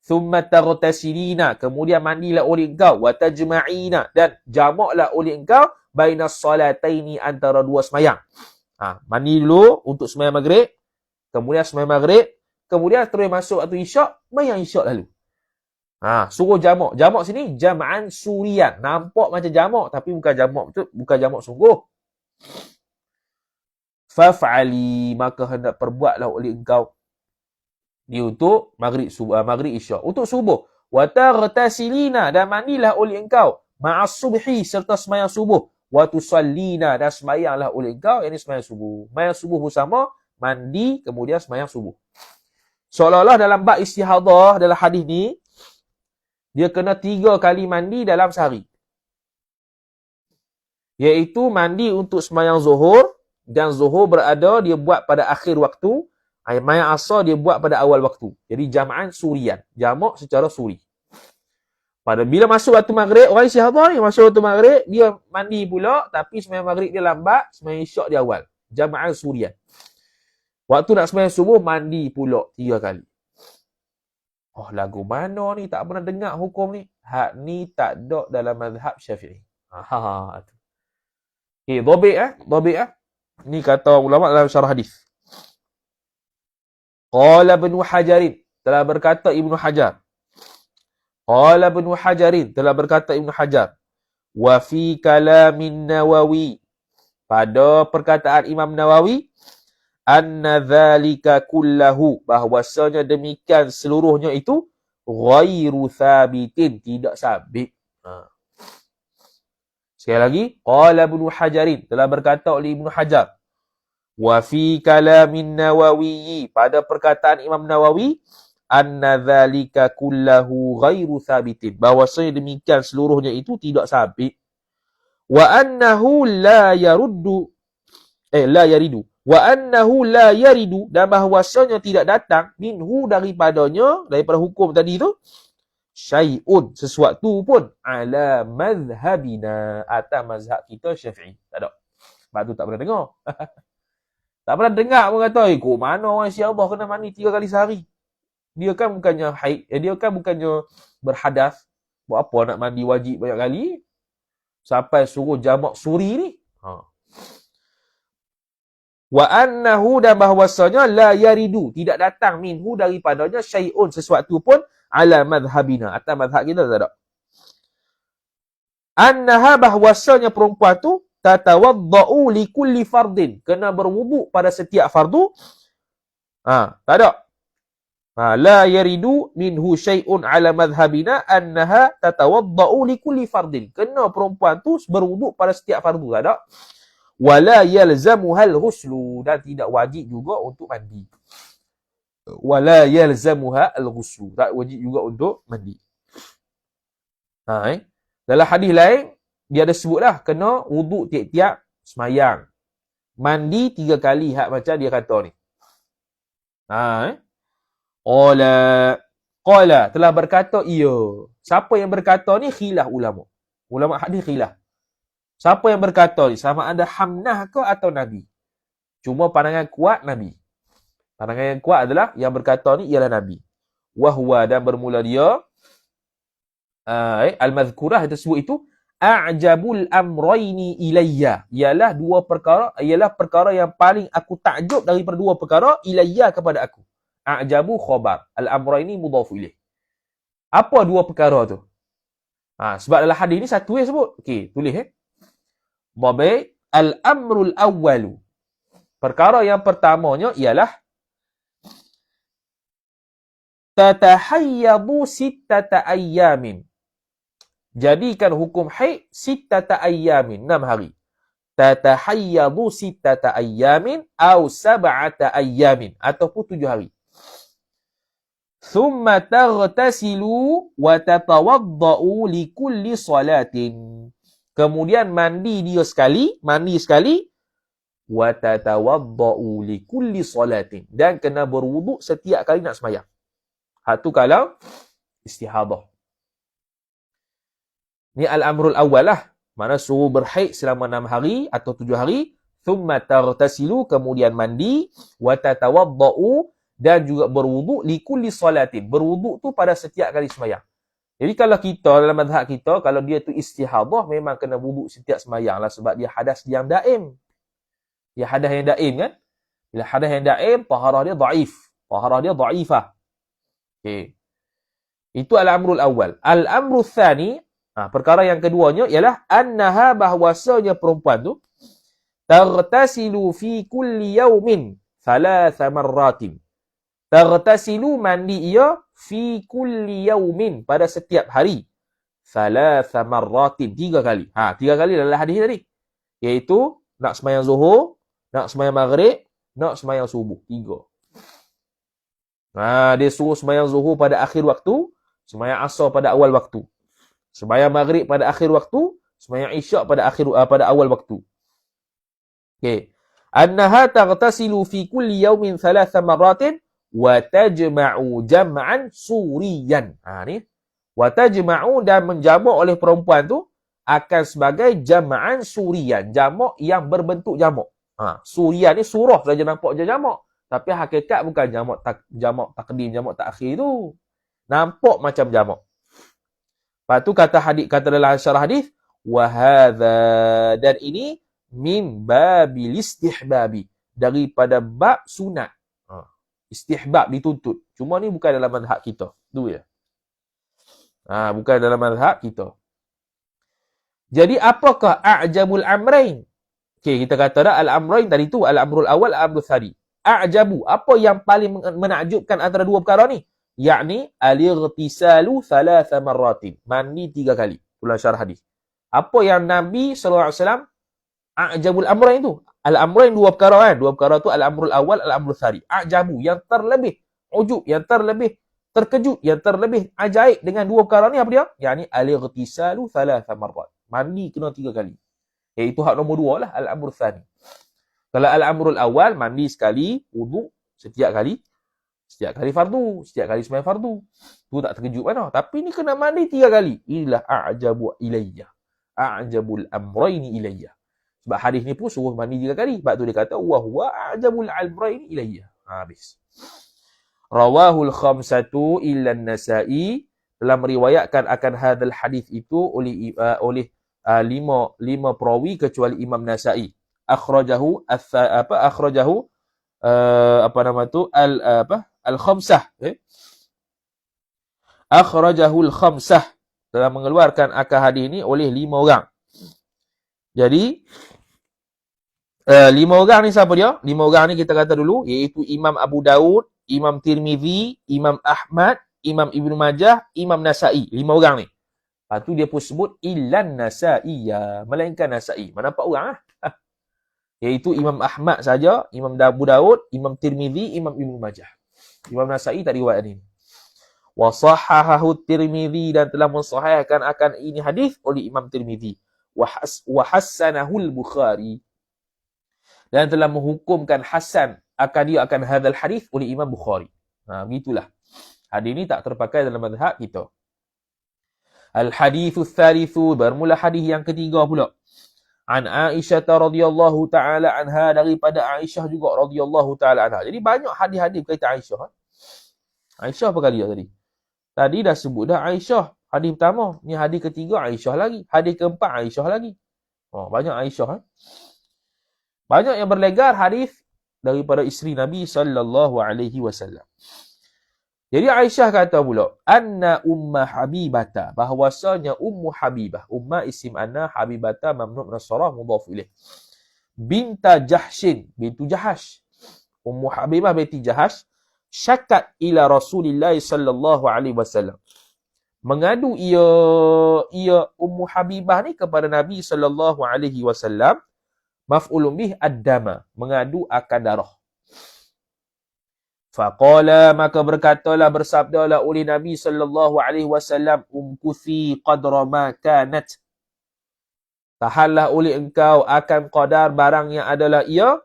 Thumma taghtasilina, kemudian mandilah oleh engkau, wa tajma'ina, dan jamaklah oleh engkau bainas salataini, antara 2 sembahyang. Mandi dulu untuk sembahyang maghrib, kemudian sembahyang maghrib, kemudian terus masuk waktu isyak, sembahyang isyak lalu. Suruh jamak. Jamak sini jam'an surian. Nampak macam jamak tapi bukan jamak betul, bukan jamak sungguh. Faf'ali, maka hendak perbuatlah oleh engkau. Dia untuk maghrib isyak. Untuk subuh. Wa taghtasilina, dan mandilah oleh engkau. Ma'as subhi, serta sembahyang subuh. Wa tusallina, dan sembahyanglah oleh engkau, ini sembahyang subuh. Sembahyang subuh bersama, mandi, kemudian sembahyang subuh. Seolah-olah dalam bab istihadah, dalam hadis ni, dia kena 3 kali mandi dalam sehari. Iaitu mandi untuk sembahyang zuhur, dan zuhur berada dia buat pada akhir waktu, sembahyang asar dia buat pada awal waktu. Jadi jam'an surian, jamak secara suri. Pada bila masuk waktu maghrib, orang istihadah ni masuk waktu maghrib, dia mandi pula, tapi sembahyang maghrib dia lambat, sembahyang isyak dia awal. Jam'an surian. Waktu nak sembahyang subuh, mandi pula 3 kali. Oh, lagu mana ni? Tak pernah dengar hukum ni. Hak ni tak ada dalam mazhab Syafi'i. Okey, dhabit Ni kata ulama dalam syarah hadis. Qala Ibnu Hajarin, telah berkata Ibnu Hajar. Qala Ibnu Hajarin, telah berkata Ibnu Hajar. Wa fi kalamin Nawawi, pada perkataan Imam Nawawi, anna dzalika kullahu, bahwasanya demikian seluruhnya itu ghairu thabitin, tidak sabit. Sekali lagi, qala Ibnu Hajarin, telah berkata oleh Ibnu Hajar. Wa fi kalamin Nawawi, pada perkataan Imam Nawawi, anna dzalika kullahu ghairu thabitin, bahwasanya demikian seluruhnya itu tidak sabit. Wa annahu la yaridu, wa annahu la yaridu, dan bahwasanya tidak datang minhu, daripadanya, daripada hukum tadi tu, syai'un, sesuatu pun, ala mazhabina, atas mazhab kita Syafi'i. Tak ada. Sebab tu tak pernah dengar. Tak pernah dengar pun kata, kok mana orang Syiah kena mandi 3 kali sehari. Dia kan bukannya haid, dia kan bukannya berhadas. Buat apa nak mandi wajib banyak kali? Sampai suruh jamak suri ni. Wa annahu, dan bahwasanya la yaridu, tidak datang minhu, daripadanya syai'un, sesuatu pun, ala madhabina, atas madhab kita tak ada. Annaha, bahwasanya perempuan tu tatawadda'u li kulli fardin, kena berwuduk pada setiap fardu. Tak ada. La yaridu minhu syai'un ala madhabina annaha tatawadda'u li kulli fardin, kena perempuan tu berwuduk pada setiap fardu, tak ada. Wala yalzamuhal ghuslu, dan tidak wajib juga untuk mandi. Wala yalzamuha al-ghuslu, tak wajib juga untuk mandi. Dalam hadis lain dia ada sebutlah kena wuduk tiap-tiap semayang. Mandi 3 kali, hak macam dia kata ni. Qala, telah berkata ia. Siapa yang berkata ni khilaf ulama. Ulama hadis khilaf. Siapa yang berkata ni? Sama ada Hamnah ke atau Nabi? Cuma pandangan kuat Nabi. Pandangan yang kuat adalah yang berkata ni ialah Nabi. Wahwa, dan bermula dia al-madhkurah tersebut itu a'jabul amrayni ilayya, ialah perkara yang paling aku takjub daripada 2 perkara, ilayya, kepada aku. A'jabu khabar, al-amrayni mudhafu ilaih. Apa 2 perkara tu? Sebab dalam hadis ni satu yang sebut. Okey, tulis Babai, al-amrul awwalu, perkara yang pertamanya ialah tatahayyadu sittata ayyamin, jadikan hukum haid sittata ayyamin, 6 hari. Tatahayyadu sittata ayyamin au sab'ata ayyamin, ataupun 7 hari. Thumma taghtasilu wa tatawadda'u li kulli salatin, kemudian mandi sekali, wa tatawadda'u li kulli salatin, dan kena berwuduk setiap kali nak sembahyang. Tu kalau istihadah. Ni al-amrul awwal lah. Mana suruh berhaid selama 6 hari atau 7 hari. Thumma taghtasilu, kemudian mandi. Wa tatawadda'u, dan juga berwuduk li kulli salatin. Berwuduk tu pada setiap kali sembahyang. Jadi kalau kita, dalam mazhab kita, kalau dia tu istihadah, memang kena wuduk setiap sembahyang lah, sebab dia hadas yang daim. Dia hadas yang daim kan. Bila hadis yang daim, taharah dia dhaif. Taharah dia dhaifah. Okey. Itu al-amrul awal. Al-amrul thani, perkara yang keduanya ialah annaha, bahwasanya perempuan tu taghtasilu fi kulli yawmin 3 marratin. Taghtasilu, mandi ia, fi kulli yawmin, pada setiap hari. 3 marratin, 3 kali. 3 kali dalam hadis tadi. Iaitu nak sembahyang zuhur, nak sembahyang maghrib, nak sembahyang subuh. 3. Dia suruh sembahyang zuhur pada akhir waktu, sembahyang asar pada awal waktu. Sembahyang maghrib pada akhir waktu, sembahyang isyak pada awal waktu. Okey. Annaha taghtasilu fi kulli yawmin 3 marratin wa tajma'u jam'an suriyan. Ni. Wa tajma'u, dan menjamak oleh perempuan tu akan sebagai jam'an suriyan, jamak yang berbentuk jamak. Suriyan ni surah saja nampak je jamak, tapi hakikat bukan jamak takdim, jamak takhir tu. Nampak macam jamak. Lepas tu kata dalam syarah hadis, wa hadza, dan ini min babil istihbabi, daripada bab sunat. Istihbab, dituntut. Cuma ni bukan dalam mazhab kita. Tu ya. Bukan dalam mazhab kita. Jadi apakah a'jabul amrain? Okey, kita kata dah al-amrain tadi tu, al-amrul awal, al-amrul thani. A'jabu, apa yang paling menakjubkan antara dua perkara ni? Yakni al-ightisalu 3 marratin. Mandi 3 kali. Ulang syarah hadis. Apa yang Nabi SAW a'jabul amrain tu? Al-amrain 2 perkara kan? 2 perkara tu al-amrul awal, al-amrul thani. A'jabu, yang terlebih ujub, yang terlebih terkejut, yang terlebih ajaib dengan 2 perkara ni apa dia? Yakni al-ightisalu 3 marrat. Mandi kena 3 kali. Iaitu hak nombor 2 lah, al-amrul thani. Kalau al-amrul awal, mandi sekali, wuduk setiap kali fardu, setiap kali sembahyang fardu. Tu tak terkejut mana. Tapi ni kena mandi 3 kali. Inilah a'jabu ilayya. A'jabul amraini ilayya. Sebab hadis ni pun suruh mandi 3 kali. Sebab tu dia kata, wa huwa a'jabul amraini ilayya. Habis. Rawahul khamsatu illa an-Nasa'i, telah meriwayatkan akan hadal hadis itu oleh 5 perawi kecuali Imam Nasa'i. Akhrajahu al-khamsah. Akhrajahul khamsah, telah mengeluarkan akan hadis ini oleh 5 orang. Jadi 5 orang ni siapa dia? 5 orang ni kita kata dulu, iaitu Imam Abu Daud, Imam Tirmizi, Imam Ahmad, Imam Ibnu Majah, Imam Nasa'i. 5 orang ni. Lepas tu dia pun sebut illan Nasa'iyya, melainkan Nasa'i. Mana 4 orang lah. Iaitu Imam Ahmad saja, Imam Abu Daud, Imam Tirmizi, Imam Ibnu Majah. Imam Nasa'i tak riwayat ini. Wa sahahahu Tirmizi, dan telah mensahihkan akan ini hadis oleh Imam Tirmizi. Wa hassanahu al-Bukhari, dan telah menghukumkan hasan akan hadal hadis oleh Imam Bukhari. Begitulah. Hadis ini tak terpakai dalam mazhab kita. Al-haditsus tsalitsu, bermula hadis yang ketiga pula. An Aisyah radhiyallahu taala anha, daripada Aisyah juga radhiyallahu taala anha. Jadi banyak hadis-hadis berkaitan Aisyah. Aisyah apa kali tadi? Tadi dah sebut dah Aisyah. Hadis pertama, ni hadis ketiga Aisyah lagi. Hadis keempat Aisyah lagi. Banyak Aisyah. Banyak yang berlegar hadis daripada isteri Nabi sallallahu alaihi wasallam. Jadi Aisyah kata pula, anna umma habibata, bahwasanya ummu habibah, umma isim anna, habibata mamnu' min as-sarah mudhaf ilaih. Binta Jahshin, bintu Jahash. Ummu habibah binti Jahash syakat ila Rasulillah sallallahu alaihi wasallam. Mengadu ia ummu habibah ni kepada Nabi sallallahu alaihi wasallam, maf'ulun bih ad-dama, mengadu akan darah. Faqala, maka bersabdalah oleh Nabi sallallahu alaihi wasallam, umkuthi qadra ma kanat, tahanlah oleh engkau akan qadar barang yang adalah ia.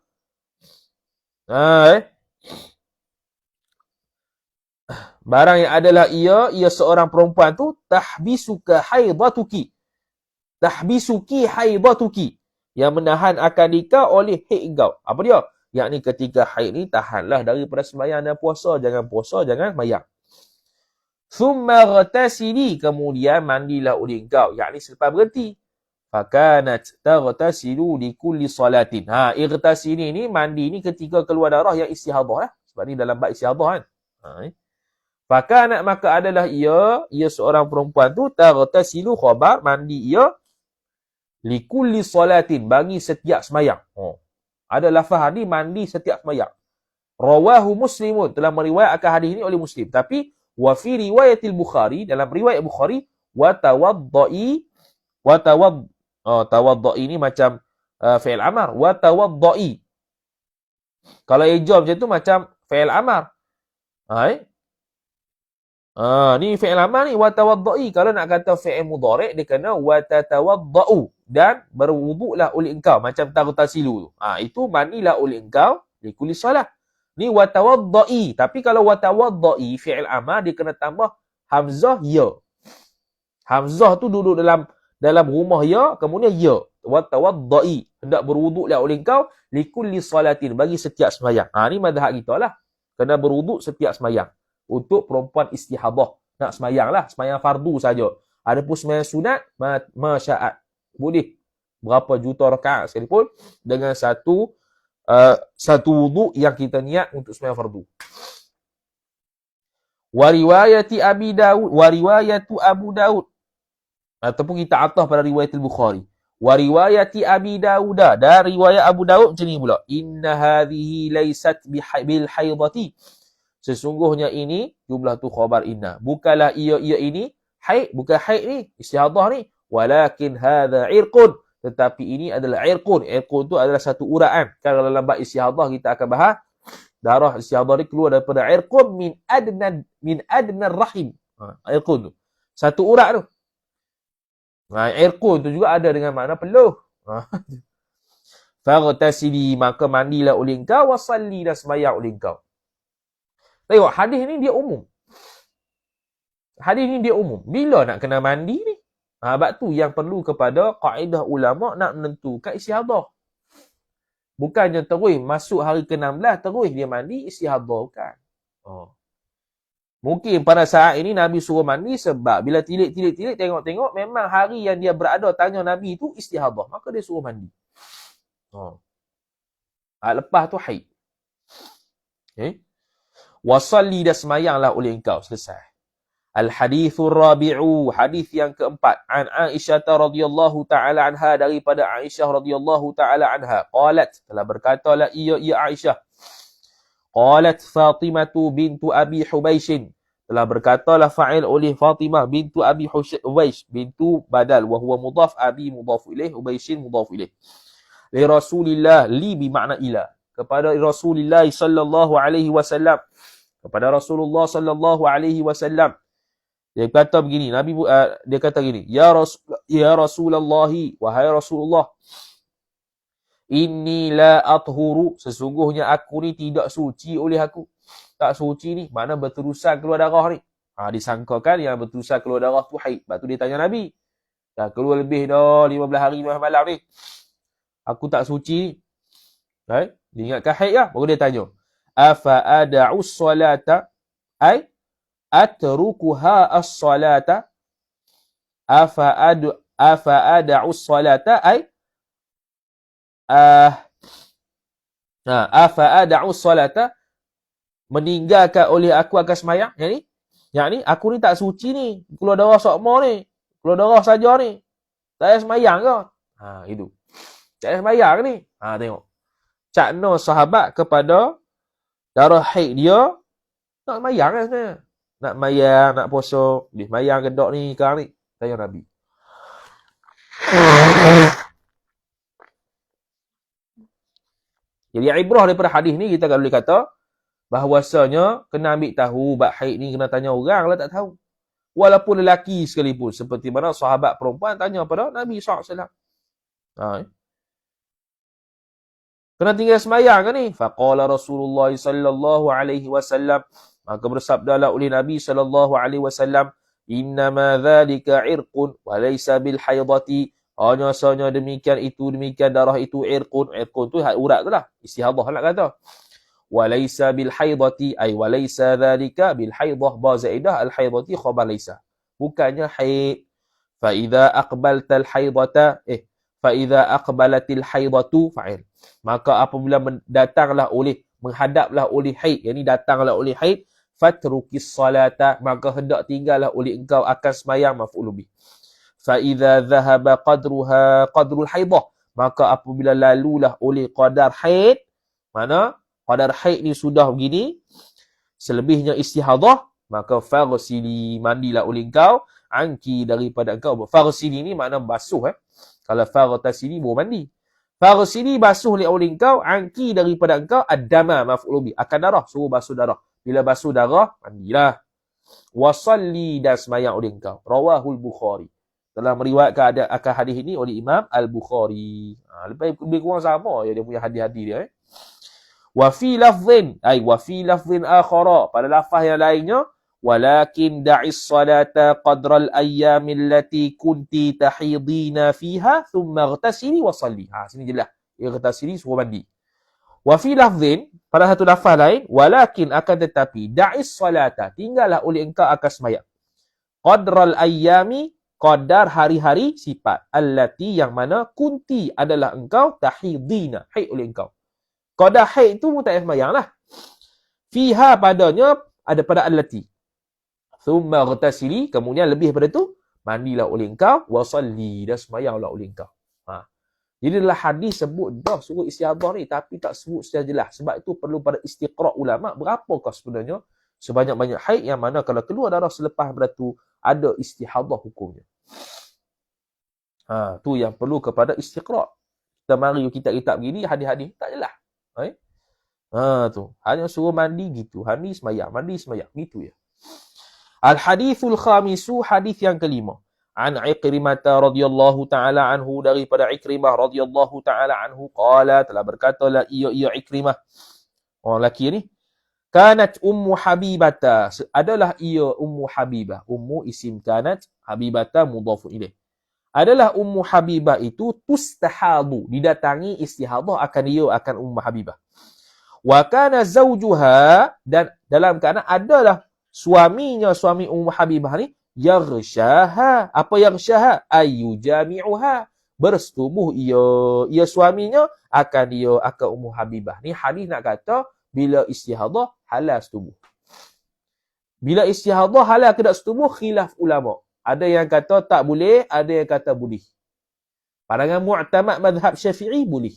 Barang yang adalah ia seorang perempuan tu, tahbisuki haidatuki, yang menahan akan nikah oleh haid kau. Apa dia? Yakni ketika haid ni, tahanlah daripada sembahyang dan puasa. Jangan puasa, jangan sembahyang. Thumma ghatasili, kemudian mandilah oleh engkau. Yakni selepas berhenti. Fakanat taghtasilu li kulli salatin. Igtasili ni mandi ni ketika keluar darah yang istihadah lah. Sebab ni dalam bab istihadah kan. Fakanat maka adalah ia seorang perempuan tu taghtasilu khabar mandi ia li kulli salatin bagi setiap sembahyang. Ada lafaz ni mandi setiap sembahyang. Rawahu Muslimun telah meriwayatkan hadis ini oleh Muslim. Tapi wa fi riwayatil Bukhari dalam riwayat Bukhari wa tawaddai tawaddai ni macam fi'il amar wa tawaddai. Kalau ijab macam tu macam fi'il amar. Ni fi'il amar ni wa tawaddai. Kalau nak kata fi'il mudhari' dia kena wa tatawaddau dan berwuduklah oleh engkau macam taghtasilu tu. Itu mandilah oleh engkau li kulli solat. Ni wa tawaddai. Tapi kalau wa tawaddai fi'il amar dia kena tambah hamzah ya. Hamzah tu duduk dalam rumah ya, kemudian ya. Wa tawaddai, hendak berwuduklah oleh engkau li kulli salatin bagi setiap sembahyang. Ni mazhab kita lah. Kena berwuduk setiap sembahyang. Untuk perempuan istihadah. Nak sembahyang lah. Sembahyang fardu saja. Adapun sembahyang sunat, masya'at. Boleh. Berapa juta rakaat sekalipun. Dengan satu wuduk yang kita niat untuk sembahyang fardu. Wariwayati Abu Daud. Ataupun kita atah pada riwayat Al-Bukhari. Wariwayati Abi Dawud. Dan riwayat Abu Daud macam ni pula. Inna hadhihi laysat bil haidati. Sesungguhnya ini, jumlah tu khabar inna. Bukanlah ia ini haid, bukan haid ni, istihadah ni. Walakin hadha irqun. Tetapi ini adalah irqun. Irqun tu adalah satu uraan. Kalau dalam bab istihadah kita akan bahas, darah istihadah ni keluar daripada irqun min adna rahim. Irqun tu. Satu urat tu. Irqun tu juga ada dengan makna peluh. Faghtasili, maka mandilah oleh engkau, wasalli, dan sembahyang oleh engkau. Tengok, hadis ni dia umum. Hadis ni dia umum. Bila nak kena mandi ni? Sebab tu yang perlu kepada kaedah ulama nak menentukan istihadah. Bukannya terus masuk hari ke-16, terus dia mandi istihadah. Bukan. Mungkin pada saat ini Nabi suruh mandi sebab bila tilik, tengok-tengok memang hari yang dia berada tanya Nabi tu istihadah. Maka dia suruh mandi. Lepas tu haid. Wasalli, dan semayanglah oleh engkau. Selesai. Al-hadithur rabi'u, hadith yang keempat. An Aisyah radhiyallahu ta'ala anha, daripada Aisyah radhiyallahu ta'ala anha. Qalat, telah berkatalah ia Aisyah. Qalat Fatimatu bintu Abi Hubaishin. Telah berkatalah fa'il oleh Fatimah bintu Abi Hubaish. Bintu badal. Wahuwa mudhaf, Abi mudhaf ilaih, Hubaishin mudhaf ilaih. Li Rasulillah, li bimakna ila. Kepada Rasulullah sallallahu alaihi wasallam. Kepada Rasulullah sallallahu alaihi wasallam. Dia kata begini, dia kata gini, ya Rasulullah, wahai Rasulullah, inni la athuru, sesungguhnya aku ni tidak suci oleh aku. Tak suci ni, mana berterusan keluar darah ni. Disangkakan yang berterusan keluar darah tu haid. Lepas tu dia tanya Nabi, dah keluar lebih dah 15 hari 15 malam ni, aku tak suci ni. Dia ingatkan haid lah. Baru dia tanya, afa ada'us salata, atrukuha as-salata, afa ada'us salata, afa ada'us salata, meninggalkan oleh aku akan semayang. Yang ni aku ni tak suci ni, keluar darah sokmo ni, keluar darah saja ni, tak payah semayang ke? Itu tak payah semayang ni. Tengok cakna sahabat kepada darah haid dia, nak semayang kan sebenarnya. Nak semayang, nak puasa, boleh semayang ke tak ni sekarang ni? Tanya Nabi. Jadi ibrah daripada hadis ni kita boleh kata bahawasanya kena ambil tahu bab haid ni, kena tanya orang kalau tak tahu. Walaupun lelaki sekalipun, seperti mana sahabat perempuan tanya pada Nabi SAW. Kena tinggal semayang kan ni? Faqala Rasulullah sallallahu alaihi wasallam, maka bersabdalah oleh Nabi sallallahu alaihi wasallam, innama dhalika irqun wa laysa bil haidati. Hanya sahaja demikian darah itu irqun. Irqun tu urat tu lah, istihadah nak kata. Wa laysa bil haidati, ay wa laysa dhalika bil haidah, ba zaidah al haidati khabar laysa. Bukannya haid. فإذا أقبلت الحيضة فإذا أقبلت الحيضة fa'il. Maka apabila menghadaplah oleh haid, yakni datanglah oleh haid, fatrukis salata, maka hendak tinggallah oleh engkau akan sembahyang, maf'ul bih. فإذا ذهب qadrul haidah, maka apabila lalulah oleh qadar haid, mana qadar haid ni sudah begini, selebihnya istihadah, maka faghsili, mandilah oleh engkau, anki, daripada engkau. Faghsili ni makna basuh. Kalau faghtasili baru mandi. Faghsili, basuh oleh engkau, anki, daripada engkau, ad-dama, maf'ul bih, akan darah, suruh basuh darah. Bila basuh darah, mandilah. Wasalli, dan sembahyang oleh engkau. Rawahul Bukhari. Telah meriwayatkan akan hadis ini oleh Imam Al-Bukhari. Lebih kurang sama dia punya hadis-hadis dia. Wa fi lafdhin, wa fi lafdhin akhara, pada lafaz yang lainnya, walakin da'is salata qadral ayyamil lati kunti tahidina fiha thumma ightasili wa salli. Sini jelas. Ightasili, suruh mandi. Wa fi lafdhin, pada satu lafaz lain, walakin, akan tetapi, da'is salata, tinggallah oleh engkau akan sembahyang. Qadral ayyami, qadar hari-hari, sifat. Allati, yang mana, kunti, adalah engkau, tahidina, haid oleh engkau. Qadar haid tu tak payah sembahyang lah. Fiha, padanya, ada pada allati. Thumma ightasili, kemudian lebih daripada tu, mandilah oleh engkau, wasalli, dan sembahyanglah oleh engkau. Jadi dalam hadis sebut dah suruh istihadah ni, tapi tak sebut secara jelas. Sebab itu perlu pada istiqra' ulama, berapakah sebenarnya sebanyak-banyak haid yang mana kalau keluar darah selepas beratu ada istihadah hukumnya. Tu yang perlu kepada istiqra'. Kita mari kitab-kitab begini, hadis-hadis tak jelas. Tu hanya suruh mandi gitu, mandi sembahyang gitu ya. Al-hadithul khamisu, hadis yang kelima. An Ikrimah radhiyallahu ta'ala anhu, daripada Ikrimah radhiyallahu ta'ala anhu, qala, telah berkatalah ia Ikrimah, orang lelaki ni, kanat ummu habibata, adalah ia ummu habibah, ummu isim kanat, habibata mudhafun ilaih, adalah ummu habibah itu tustahadu, didatangi istihadah akan ummu habibah. Wa kana zawjuha, dan dalam keadaan adalah suami ummu habibah ni, yaghshaha, apa yaghshaha? Ayyujami'uha, bersetubuh ia suaminya akan ummu habibah. Ni hadis nak kata bila istihadah halal setubuh. Bila istihadah halal ke tak setubuh, khilaf ulama. Ada yang kata tak boleh, ada yang kata boleh. Pandangan mu'tamad mazhab Syafi'i boleh.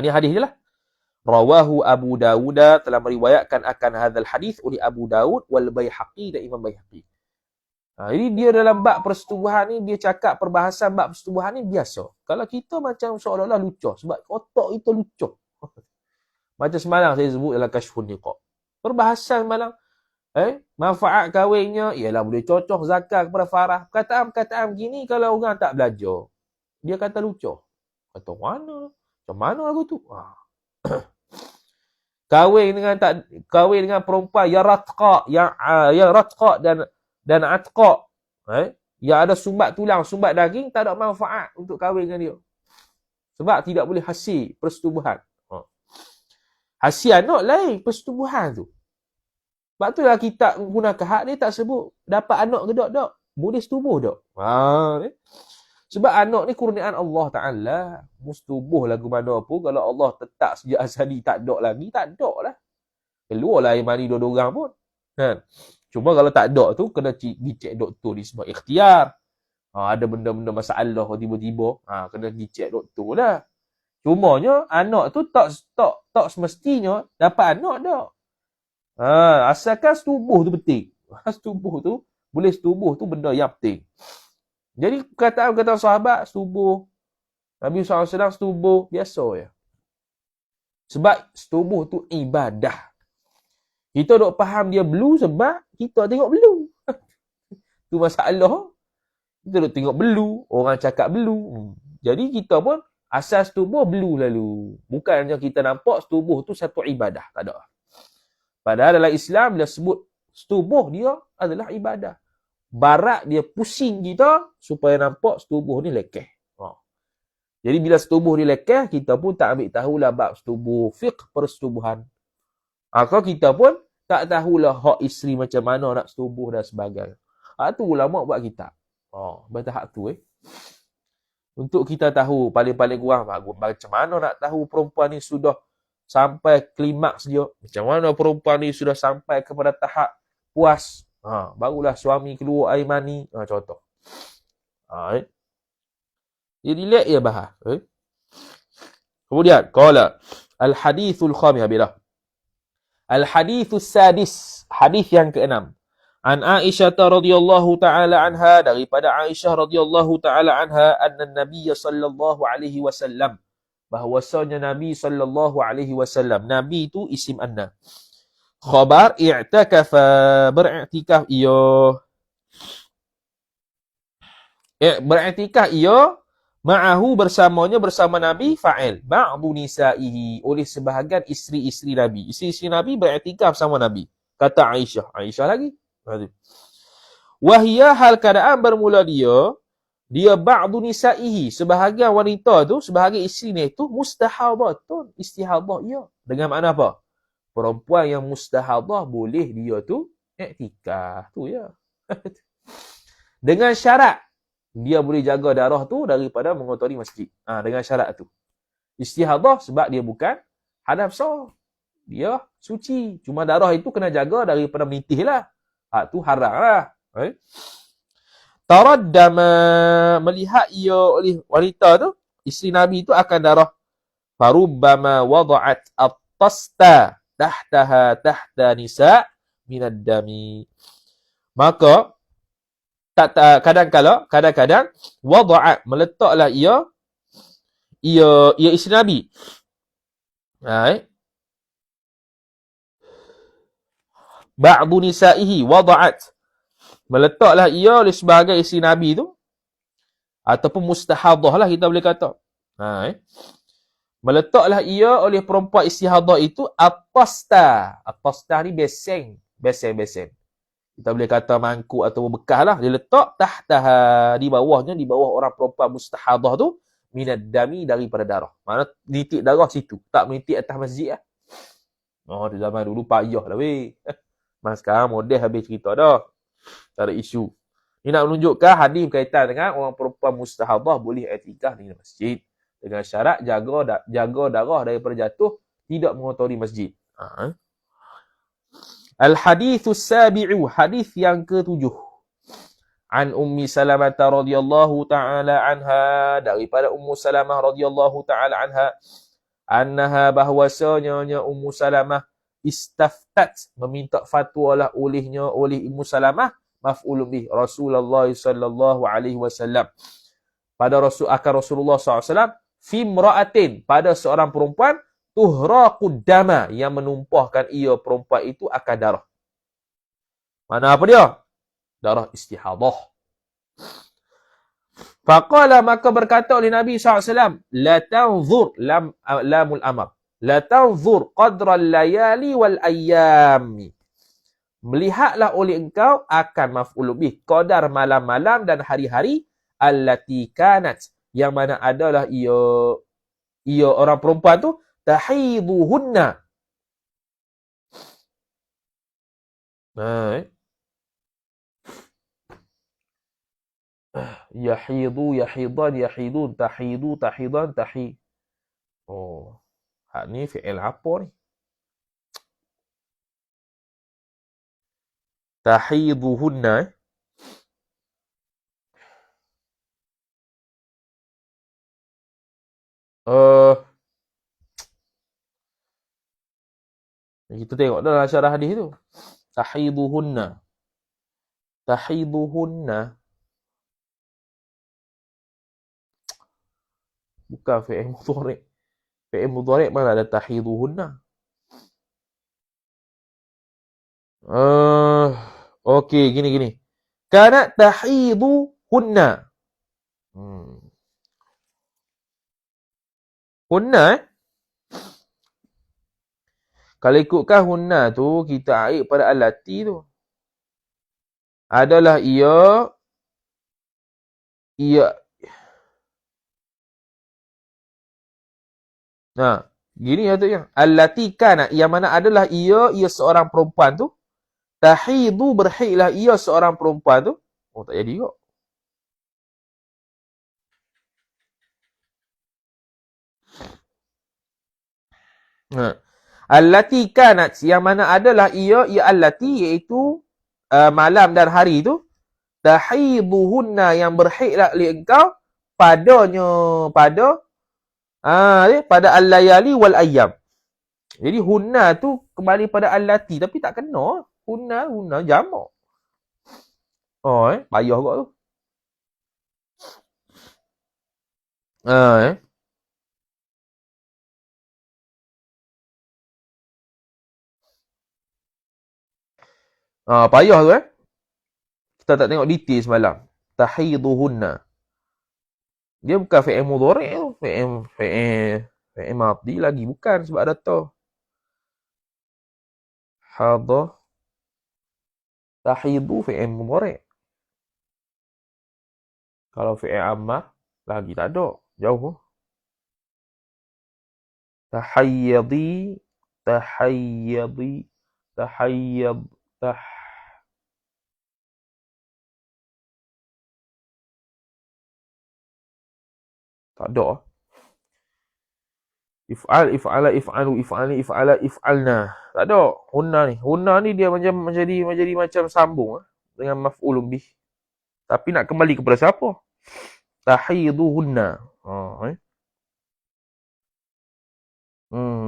Ni hadis dia lah. Rawahu Abu Dawud, telah meriwayatkan akan hadzal hadis oleh Abu Dawud wal Baihaqi, dan Imam Baihaqi. Jadi dia dalam bab persetubuhan ni, dia cakap perbahasan bab persetubuhan ni biasa. Kalau kita macam seolah-olah lucah, sebab otak kita lucah. Macam semalam saya sebut dalam Kashfun Niqab. Perbahasan semalam, manfaat kahwinnya, ialah boleh cocok zakat kepada farah. Perkataan-perkataan begini kalau orang tak belajar, dia kata lucah. Kata mana? Macam mana lagu tu? Kahwin dengan perempuan yang ratqa, yang ratqa dan atqa, yang ada sumbat tulang, sumbat daging, tak ada manfaat untuk kahwin dengan dia. Sebab tidak boleh hasil persetubuhan. Hasil anak lain persetubuhan tu. Sebab tu lah kita menggunakan hak ni tak sebut dapat anak ke tak. Boleh setubuh tak. Sebab anak ni kurniaan Allah Ta'ala. Mustubuh lagu mana pun. Kalau Allah tetap sejak azali tak ada lagi, tak ada lah. Keluarlah air mani dua-dua orang pun. Cuma kalau tak ada tu, kena dicek doktor ni sebab ikhtiar. Ada benda-benda masalah tiba-tiba. Kena dicek doktor lah. Cumanya, anak tu tak semestinya dapat anak tak. Asalkan setubuh tu penting. Setubuh tu, boleh setubuh tu benda yang penting. Jadi kata sahabat setubuh, Nabi SAW setubuh, biasa ya. Sebab setubuh tu ibadah. Kita dok faham dia blue sebab kita tengok blue. Tu masalah. Kita dok tengok blue, orang cakap blue. Jadi kita pun asas setubuh blue lalu. Bukannya kita nampak setubuh tu satu ibadah, tak ada. Padahal dalam Islam dia sebut setubuh dia adalah ibadah. Barat dia pusing kita supaya nampak setubuh ni lekeh. Jadi bila setubuh ni lekeh, kita pun tak ambil tahulah bab setubuh, fiqh persetubuhan. Kalau kita pun tak tahulah hak isteri macam mana nak setubuh dan sebagainya. Tu ulama buat kitab. Bertahap tu Untuk kita tahu paling-paling kurang macam mana nak tahu perempuan ni sudah sampai klimaks dia. Macam mana perempuan ni sudah sampai kepada tahap puas. Barulah suami keluar air mani. Contoh. Dia relax dia bahas. Kemudian, qala al-hadithul khamis habislah. Al-hadithus sadis. Hadis yang keenam. An Aisyah radhiyallahu taala anha, daripada Aisyah radhiyallahu taala anha, anna Nabi sallallahu alaihi wasallam, bahwasanya Nabi sallallahu alaihi wasallam, Nabi itu isim anna. Khabar i'takafa, beriktikaf ia. Beriktikaf ia ma'ahu, bersamanya, bersama Nabi, fa'il ba'du nisa'ihi, oleh sebahagian isteri-isteri Nabi. Isteri-isteri Nabi beriktikaf sama Nabi. Kata Aisyah. Aisyah lagi. Wahia, hal keadaan bermula dia ba'du nisa'ihi, sebahagian wanita tu, sebahagian isteri ni tu mustahadatun, istihadah ia. Dengan makna apa? Perempuan yang mustahadah boleh dia tu iktikaf tu ya. Dengan syarat dia boleh jaga darah tu daripada mengotori masjid. Dengan syarat tu. Istihadah sebab dia bukan hadas besar. Dia suci. Cuma darah itu kena jaga daripada menitih lah. Tu haram lah. Taraddama, melihat ia oleh wanita tu, isteri Nabi tu akan darah. Farubbama wada'at at-tasta tahtaha tahta nisa' minad dami. Maka kadang-kadang wada'at, meletaklah ia isteri Nabi. Ba'du nisa'ihi wada'at, meletaklah ia oleh sebahagian isteri Nabi tu, ataupun mustahadah lah kita boleh kata. Meletaklah ia oleh perempuan istihadah itu at-tasta. At-tasta ni beseng. Kita boleh kata mangkuk atau bekas lah. Dia letak tahtaha, di bawahnya, di bawah orang perempuan mustahadah tu, minad dami, daripada darah. Mana nitik darah situ. Tak menitik atas masjid lah. Di zaman dulu payah lah weh. Mas sekarang model habis cerita dah. Tak ada isu. Ini nak menunjukkan hadis berkaitan dengan orang perempuan mustahadah boleh i'tikaf di masjid. Dengan syarat jaga darah daripada jatuh, tidak mengotori masjid. Al-hadithus sabi'u, hadis yang ke-7. An Ummi Salamah radhiyallahu ta'ala anha, daripada Ummu Salamah radhiyallahu ta'ala anha, annaha, bahwasanya Ummu Salamah istaftat, meminta fatwa lah oleh Ummu Salamah, maf'ulun bih, Rasulullah sallallahu alaihi wasallam, pada Rasulullah SAW, fi imra'atin, pada seorang perempuan, tuhraqud dama, yang menumpahkan ia perempuan itu akan darah. Mana apa dia? Darah istihadah. Faqala, maka berkata oleh Nabi SAW, la tanzur, lamul amr, la tanzur qadra al-layali wal ayyami, melihatlah oleh engkau akan maf'ul bih, qadar malam-malam dan hari-hari, allati kanat, yang mana adalah ia orang perempuan tu, tahiduhunna. Yahidu, yahidan, yahidun, tahidu, tahidan, tahi. Hak ni fi'il apa ni? Tahiduhunna. Kita tengok dalam syarah hadis tu. Tahiduhunna. Tahiduhunna. Bukan fi'il mudhari'. Fi'il mudhari' mana ada tahiduhunna? Okey, gini. Kana tahiduhunna. Hunna kalau ikutkan hunna tu, kita aib pada allati tu. Adalah ia gini katanya. Allati kana, yang mana adalah ia seorang perempuan tu. Tahidu, berhaidlah ia seorang perempuan tu. Tak jadi kok. Allati kanat, yang mana adalah ia allati, iaitu malam dan hari itu, tahiduhunna, yang berhaidlah oleh engkau padanya, pada al-layali wal ayyam. Jadi hunna tu kembali pada allati, tapi tak kena. Hunna jamak. Payah kot tu. Payah tu Kita tak tengok detail semalam. Tahiduhunna. Dia bukan fi'il mudhari' tu. Fi'il madhi lagi. Bukan sebab ada tu. Hadah. Tahidu fi'il mudhari'. Kalau fi'il ammah, lagi tak ada. Jauh. Tahayyadi. Tak ada. If'alna. Tak ada. Hunna ni dia menjadi macam sambung dengan maf'ulun bih. Tapi nak kembali kepada siapa? Tahiduhunna.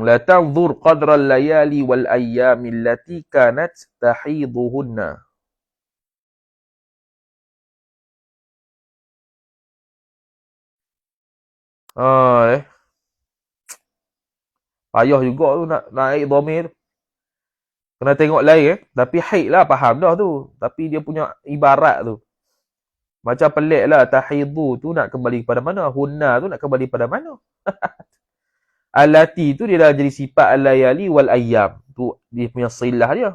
La tanzur qadra al-layali wal ayyami allati kanat tahiduhunna. Payah juga tu nak naik dhamir. Kena tengok lain Tapi haid lah, faham dah tu. Tapi dia punya ibarat tu macam pelik lah. Tahidu tu nak kembali kepada mana? Hunna tu nak kembali pada mana? Alati tu dia dah jadi sifat al-layali wal ayyam. Tu dia punya silah dia.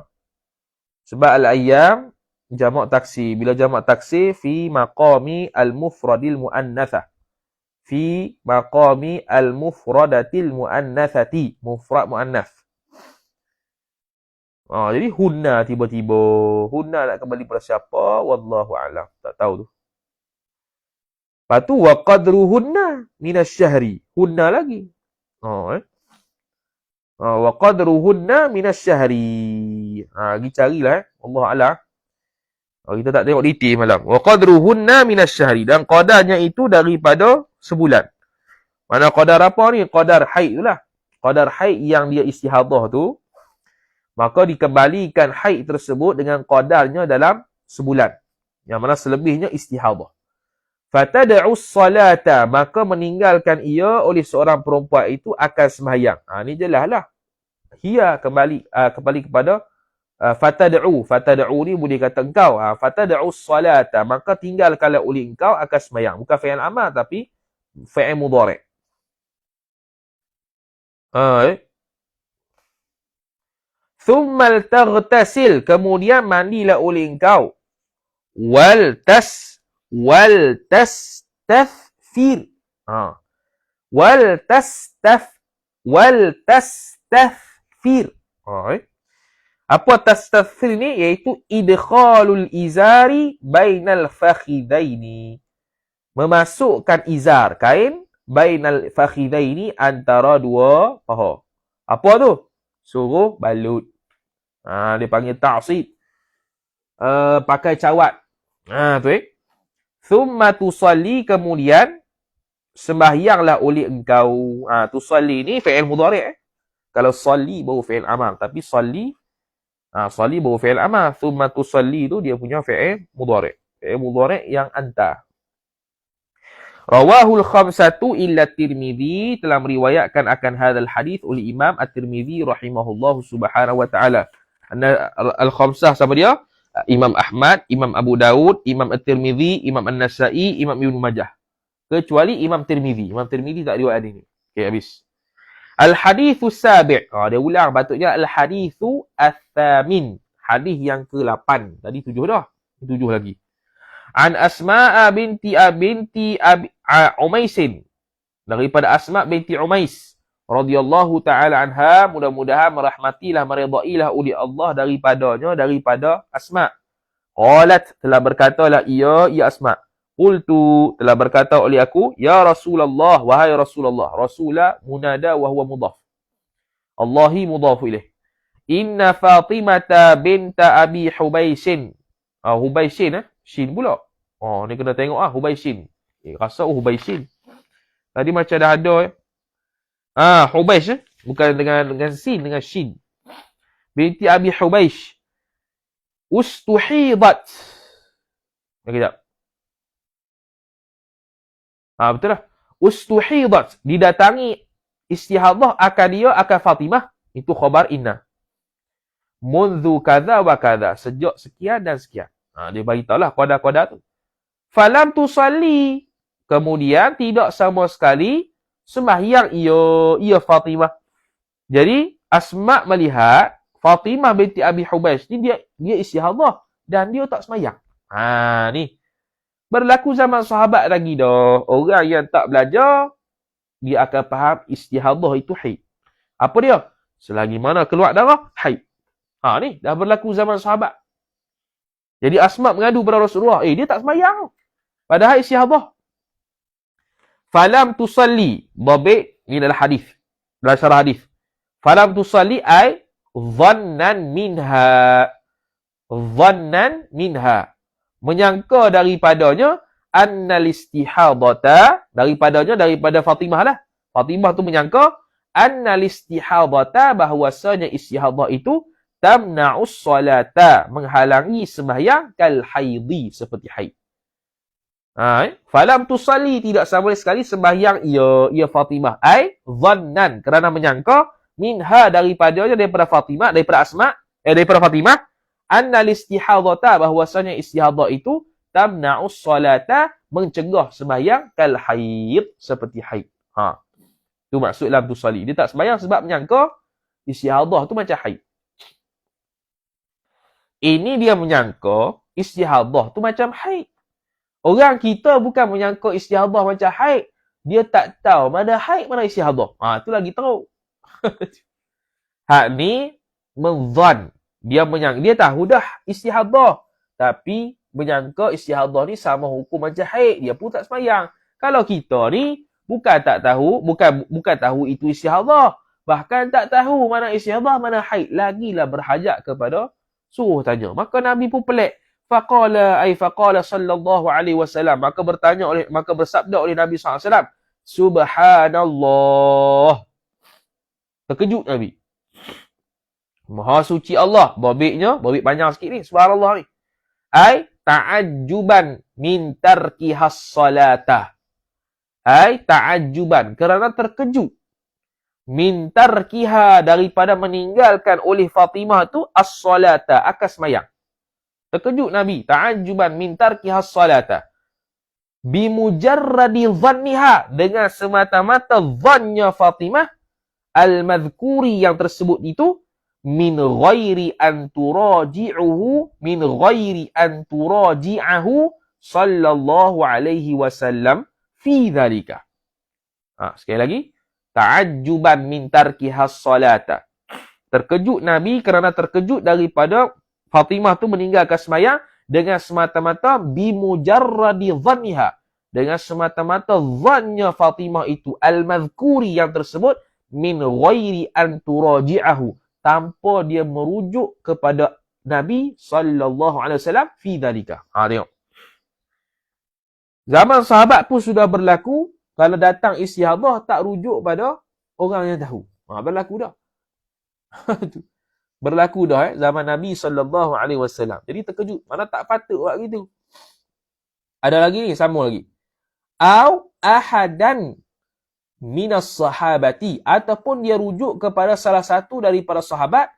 Sebab al-ayyam jamak taksir. Bila jamak taksir fi maqami al-mufradil muannathah. Fi maqami al-mufradatil muannathati. Mufrad muannath. Jadi hunna tiba-tiba. Hunna nak kembali pada siapa? Wallahu a'lam. Tak tahu tu. Lepas tu wa qadruhunna minasyahri. Hunna lagi. Wa qadruhunna minasyahri. Pergi carilah Allah a'lam. Kita tak tengok detail malam. Wa qadruhunna minasyahri, dan qadarnya itu daripada sebulan. Mana qadar apa ni? Qadar haid itulah. Qadar haid yang dia istihadah tu, maka dikembalikan haid tersebut dengan qadarnya dalam sebulan. Yang mana selebihnya istihadah. Fatad'u salata, maka meninggalkan ia oleh seorang perempuan itu akan sembahyang. Ni jelaslah. Hia kembali kepada fatad'u ni boleh kata engkau. Fatad'u salata, maka tinggalkanlah oleh engkau akan sembahyang. Bukan fi'il amar tapi fi'il mudhari'. Thummal taghtasil, kemudian mandilah oleh engkau. Wal tastafir. Wal tastafir. Apa tastafir ni? Iaitu idkhalul izari bainal fakhidaini. Memasukkan izar, kain, bainal fakhidaini, antara dua paha. Apa tu? Suruh balut. Dia panggil ta'sid. Pakai cawat. Tu Thumma tusalli, kemudian sembahyanglah oleh engkau. Tusalli ni fi'il mudhari'. Kalau salli baru fi'il amar, tapi salli baru fi'il amar. Thumma tusalli tu dia punya fi'il mudhari'. Fi'il mudhari' yang anta. Rawahul khamsatu illa Tirmidzi, telah meriwayatkan akan hadal hadis oleh Imam At-Tirmidzi rahimahullahu subhanahu wa ta'ala. Al-khamsah sama dia? Imam Ahmad, Imam Abu Daud, Imam At-Tirmidzi, Imam An-Nasa'i, Imam Ibn Majah. Kecuali Imam Tirmidzi. Imam Tirmidzi tak riwayat hadis ni. Okey, habis. Al-hadithu sabi'. Dia ulang, patutnya al-hadithu ats-tsamin. Hadis yang ke-8. Tadi 7 dah. 7 lagi. An Asma'a binti Umaisin. Daripada Asma' binti Umais radhiyallahu ta'ala anha, mudah-mudahan merahmatilah, meridailah oleh Allah daripada Asma'. Qalat, telah berkatalah ia Asma'. Qultu, telah berkata oleh aku, ya Rasulullah, wahai Rasulullah. Rasulah munada wa huwa mudhaf. Allahi mudhafu ilaih. Inna Fatimata binta Abi Hubaisin. Hubaisin Shin pula. Ni kena tengok Hubaisin. Rasa Hubaisin. Tadi macam dah ada Hubaish bukan dengan sin, dengan shin. Binti Abi Hubaish. Ustuhidat. Sekejap. Betul lah. Ustuhidat. Didatangi istihadah akan Fatimah. Itu khabar inna. Mundu kadha wa kadha. Sejak sekian dan sekian. Dia beritahulah qada-qada tu. Falam tusalli. Kemudian tidak sama sekali sembahyang ia Fatimah. Jadi Asma melihat Fatimah binti Abi Hubaish ni dia istihadah dan dia tak sembahyang. Ni. Berlaku zaman sahabat lagi dah. Orang yang tak belajar dia akan faham istihadah itu haid. Apa dia? Selagi mana keluar darah, haid. Ni dah berlaku zaman sahabat. Jadi Asma mengadu kepada Rasulullah, dia tak sembahyang. Padahal istihadah. Falam tusalli. Dhabit ni adalah hadis. Dalam syarah hadis. Falam tusalli ay dhannan minha. Dhannan minha. Menyangka daripadanya annal istihadata. Daripada Fatimah lah. Fatimah tu menyangka annal istihadata bahawasanya istihadah itu tamna'us salata. Menghalangi sembahyang kal haidhi. Seperti haid. Falam tusalli tidak sama sekali sembahyang ia Fatimah. Dhannan kerana menyangka minha daripadanya daripada Fatimah, daripada Asma, daripada Fatimah, annal istihadata bahwasanya istihadah itu tamna'us salata mencegah sembahyang kal haid seperti haid. Itu maksud lam tusalli. Dia tak sembahyang sebab menyangka istihadah tu macam haid. Ini dia menyangka istihadah tu macam haid. Orang kita bukan menyangka istihadah macam haid. Dia tak tahu mana haid, mana istihadah. Itu lagi teruk. Hak ni menzan. Dia tahu dah istihadah. Tapi menyangka istihadah ni sama hukum macam haid. Dia pun tak sembahyang. Kalau kita ni bukan tak tahu, bukan tahu itu istihadah. Bahkan tak tahu mana istihadah, mana haid. Lagilah berhajat kepada suruh tanya. Maka Nabi pun pelik. Faqala sallallahu alaihi wasallam, maka bersabda oleh Nabi sallallahu alaihi wasallam, subhanallah. Terkejut Nabi. Maha suci Allah. Babit panjang sikit ni, subhanallah ni. Ta'ajjuban min tarkihas salata. Ta'ajjuban kerana terkejut. Min tarkiha daripada meninggalkan oleh Fatimah tu as-salata, akan sembahyang. Terkejut Nabi. Ta'ajjuban min tarkihas salata. Bimujarradi dhanniha. Dengan semata-mata dhannya Fatimah. Al-madhkuri yang tersebut itu. Min ghairi an turaji'uhu. Min ghairi an turaji'ahu. Sallallahu alaihi wasallam. Fi dhalika. Sekali lagi. Ta'ajjuban min tarkihas salata. Terkejut Nabi kerana terkejut daripada Fatimah tu meninggalkan sembahyang dengan semata-mata bimujarradi dhanniha. Dengan semata-mata dhannya Fatimah itu al-madhkuri yang tersebut min ghairi an turaji'ahu, tanpa dia merujuk kepada Nabi sallallahu alaihi wasallam fi dhalika. Tengok. Zaman sahabat pun sudah berlaku kalau datang istihadah tak rujuk pada orang yang tahu. Berlaku dah. Berlaku dah zaman Nabi sallallahu alaihi wasallam. Jadi terkejut, mana tak patut buat gitu. Ada lagi ni, sama lagi. Au ahadan minas sahabati, ataupun dia rujuk kepada salah satu daripada sahabat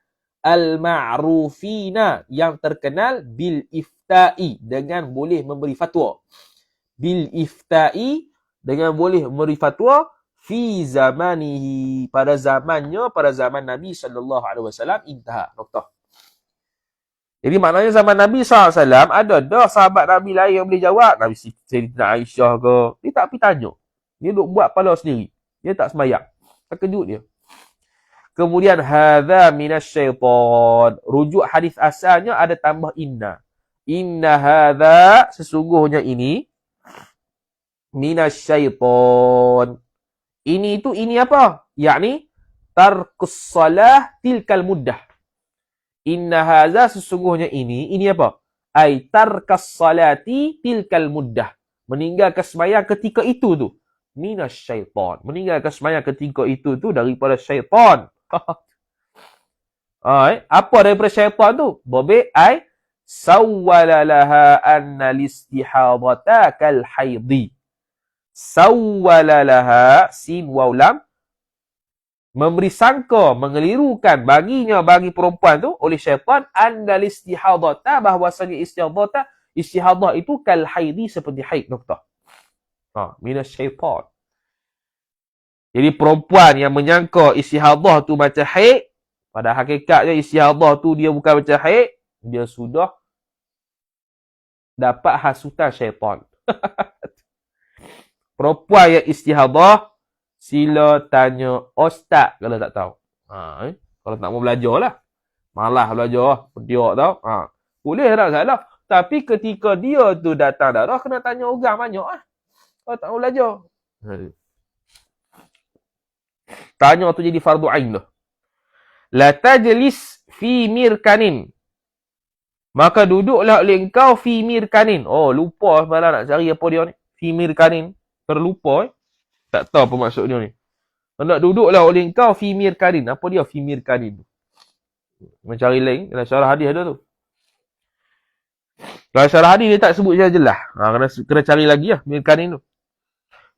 al-ma'rufina yang terkenal bil ifta'i, dengan boleh memberi fatwa. Bil ifta'i, dengan boleh memberi fatwa fi zamanihi, pada zamannya, pada zaman Nabi sallallahu alaihi wasallam. Intaha. Noktah. Jadi maknanya zaman Nabi sallallahu alaihi wasallam ada dah sahabat Nabi lain yang boleh jawab. Nabi Sayyidina Aisyah ke, dia tak pergi tanya. Dia duk buat kepala sendiri. Dia tak sembahyang. Terkejut dia. Kemudian hadza minasyaitan. Rujuk hadis asalnya ada tambah inna. Inna hadza, sesungguhnya ini, minasyaitan. Ini apa? Yakni tarkus salah tilkal muddah. Inna haza sesungguhnya ini apa? Ai tarkas salati tilkal muddah. Meninggalkan sembahyang ketika itu tu. Minas syaitan. Meninggalkan sembahyang ketika itu tu daripada syaitan. Apa daripada syaitan tu? Bobe ai sawwala laha anna listihadata kal haidhi. Sawwala laha sin waw lam memberi sangka, mengelirukan baginya, bagi perempuan tu oleh syaitan, annal istihadata, bahwasanya istihadah itu kal haidi, seperti haid, noktah. Minas syaitan. Jadi perempuan yang menyangka istihadah tu macam haid, pada hakikatnya istihadah tu dia bukan macam haid, dia sudah dapat hasutan syaitan. Perempuan yang istihadah, sila tanya ustaz kalau tak tahu. Kalau tak mau belajar lah. Malah belajar, pediak tau. Boleh tak salah. Tapi ketika dia tu datang darah, kena tanya orang banyak lah. Kalau tak mau belajar. Tanya tu jadi fardu ain dah. La tajlis fi mirkanin. Maka duduklah oleh engkau fi mirkanin. Lupa malah nak cari apa dia ni. Fi mirkanin. Terlupa Tak tahu apa maksud dia ni. Hendak duduklah oleh engkau fi mirkanin. Apa dia fi mirkanin? Mencari lain. Dalam syarah hadis ada tu. Dalam syarah hadis dia tak sebut secara jelas. Kena cari lagi lah mirkanin tu.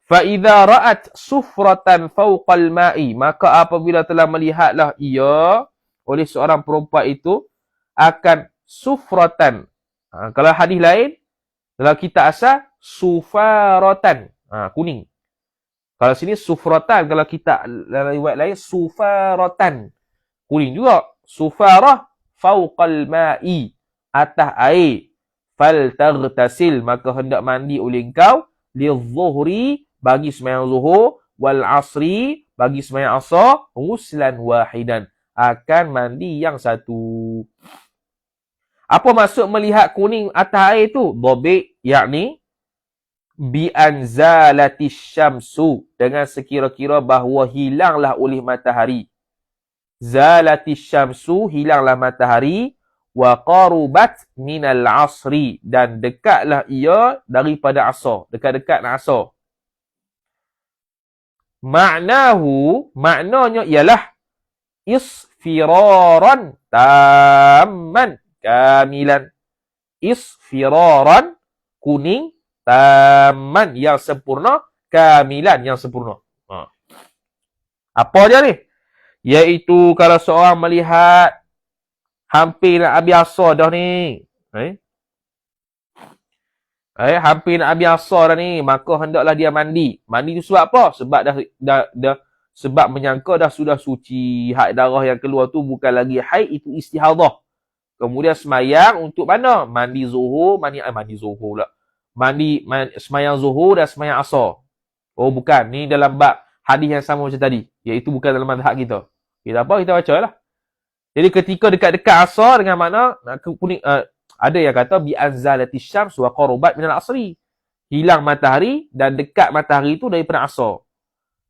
Fa idza ra'at sufratan fawqal ma'i. Maka apabila telah melihatlah ia oleh seorang perempuan itu akan sufratan. Kalau hadis lain, dalam kitab asal sufaratan. Kuning. Kalau sini sufratan, kalau kita dalam riwayat lain sufaratan. Kuning juga. Sufarah fauqal ma'i, atas air. Fal taghtasil, maka hendak mandi oleh engkau lidh-dhuhri, bagi sembahyang zuhur, wal asri, bagi sembahyang asar, ghuslan wahidan, akan mandi yang satu. Apa maksud melihat kuning atas air tu? Dhabi, yakni bi anzalatis syamsu, dengan sekira-kira bahawa hilanglah oleh matahari. Zalatis syamsu, hilanglah matahari. Wa qarubat minal asri, dan dekatlah ia daripada asar, dekat-dekat nak asar. Maknanya ialah isfiraran tamman kamilan. Isfiraran, kuning, taman, yang sempurna, kamilan, yang sempurna. Apa dia ni? Iaitu kalau seorang melihat hampir nak habis asar dah ni. Hampir nak habis asar dah ni, maka hendaklah dia mandi. Mandi tu sebab apa? Sebab sebab menyangka dah sudah suci. Haid darah yang keluar tu bukan lagi haid, itu istihadah. Kemudian semayang untuk mana? Mandi zuhur, mandi zuhur pula. Semayang zuhur dan semayang asar. Bukan. Ni dalam bab hadis yang sama macam tadi. Iaitu bukan dalam mazhab kita. Kita apa? Kita baca lah. Jadi ketika dekat-dekat asar, dengan makna kuning, ada yang kata bi anzalatis syams wa qarubat minal asri. Hilang matahari dan dekat matahari itu daripada asar.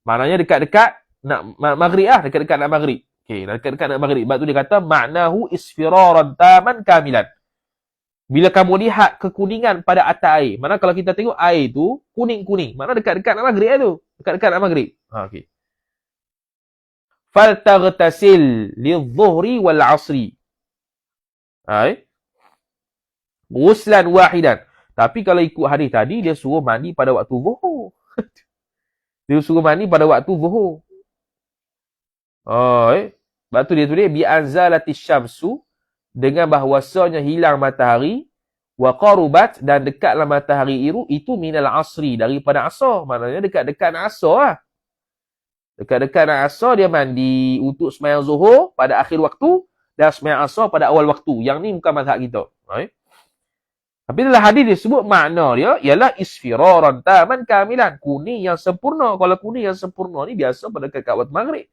Maknanya dekat-dekat nak maghrib lah. Dekat-dekat nak maghrib. Dekat-dekat nak maghrib. Sebab tu dia kata maknahu isfiraran taman kamilan. Bila kamu lihat kekuningan pada atas air. Mana kalau kita tengok air tu kuning-kuning. Mana dekat-dekat nak maghrib tu. Dekat-dekat nak maghrib. Okey. Fal taghtasil lidh-dhuhri wal 'asri. Ghuslan wahidan. Tapi kalau ikut hadis tadi, dia suruh mandi pada waktu zuhur. Dia suruh mandi pada waktu zuhur. Sebab tu dia tulis bi anzalatis syamsu, dengan bahawasanya hilang matahari, wa qarubat, dan dekatlah matahari itu minal asri, daripada asar. Maknanya dekat-dekat nak asar lah. Dekat-dekat nak asar dia mandi untuk sembahyang zuhur pada akhir waktu dan sembahyang asar pada awal waktu. Yang ni bukan mazhab kita. Tapi dalam hadis disebut makna dia ialah isfiraran taman kamilan, kuning yang sempurna. Kalau kuning yang sempurna ni biasa pada dekat waktu maghrib.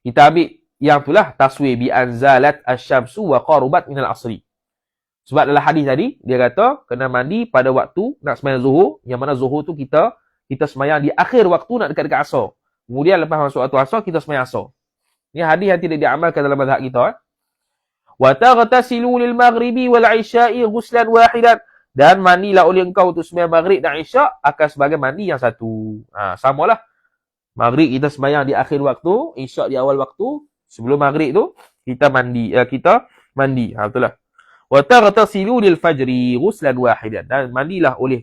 Kita ambil yang itulah taswir bi anzalat asyamsu wa qarubat minal asri. Sebab dalam hadis tadi dia kata kena mandi pada waktu nak sembahyang zuhur, yang mana zuhur tu kita sembahyang di akhir waktu nak dekat-dekat asar. Kemudian lepas masuk waktu asar, kita sembahyang asar. Ini hadis yang tidak diamalkan dalam mazhab kita. Wa taghtasilu lil maghribi wal isya'i ghuslan wahidan. Dan mandilah oleh engkau untuk sembahyang maghrib dan isyak akan sebagai mandi yang satu. Samalah. Maghrib kita sembahyang di akhir waktu, isyak di awal waktu. Sebelum maghrib tu kita mandi. Betul lah. Wa taghtasilu lil fajri ghuslan wahidan. Dan mandilah oleh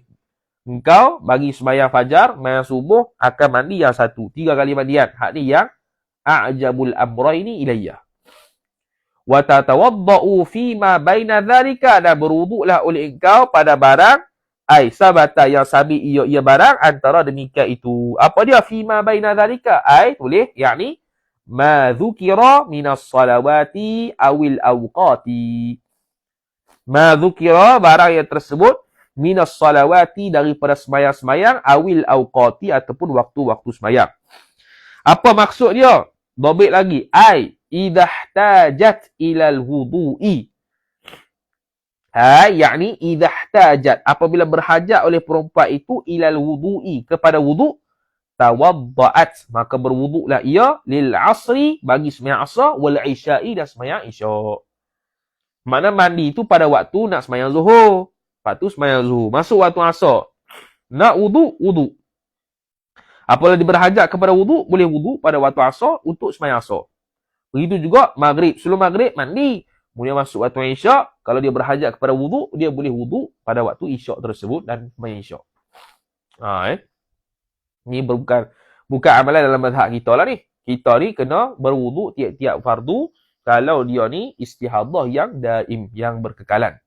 engkau bagi sembahyang fajar, sembahyang subuh akan mandi yang satu. 3 kali mandian. Hak ni yang a'jabul amraini ilayya. Wa tatawaddau fi ma baina dzalika, dan berwuduklah oleh engkau pada barang ai sabata yang sabit ia barang antara demikian itu. Apa dia fi ma baina dzalika? Ai tulis yakni ma dzukira minas salawati awil awqati. Ma dzukira barang yang tersebut minas salawati daripada sembahyang-sembahyang awil awqati ataupun waktu-waktu sembahyang. Apa maksud dia? Dobit lagi. Ai idza ihtajat ilal wudu'i. Yakni idza ihtajat, apabila berhajat oleh perempuan itu ilal wudu'i, kepada wudu, tawadda'at, maka berwuduklah ia lil asri, bagi sembahyang asar, wal isya'i, dan sembahyang isyak. Makna mandi itu pada waktu nak sembahyang zuhur. Lepas tu sembahyang zuhur. Masuk waktu asar. Nak wudu. Apabila berhajat kepada wudu, boleh wudu pada waktu asar untuk sembahyang asar. Begitu juga maghrib. Sebelum maghrib mandi. Kemudian masuk waktu isyak. Kalau dia berhajat kepada wudu, dia boleh wudu pada waktu isyak tersebut dan sembahyang isyak. Ini bukan amalan dalam mazhab kita lah ni. Kita ni kena berwudu tiap-tiap fardu kalau dia ni istihadah yang daim, yang berkekalan.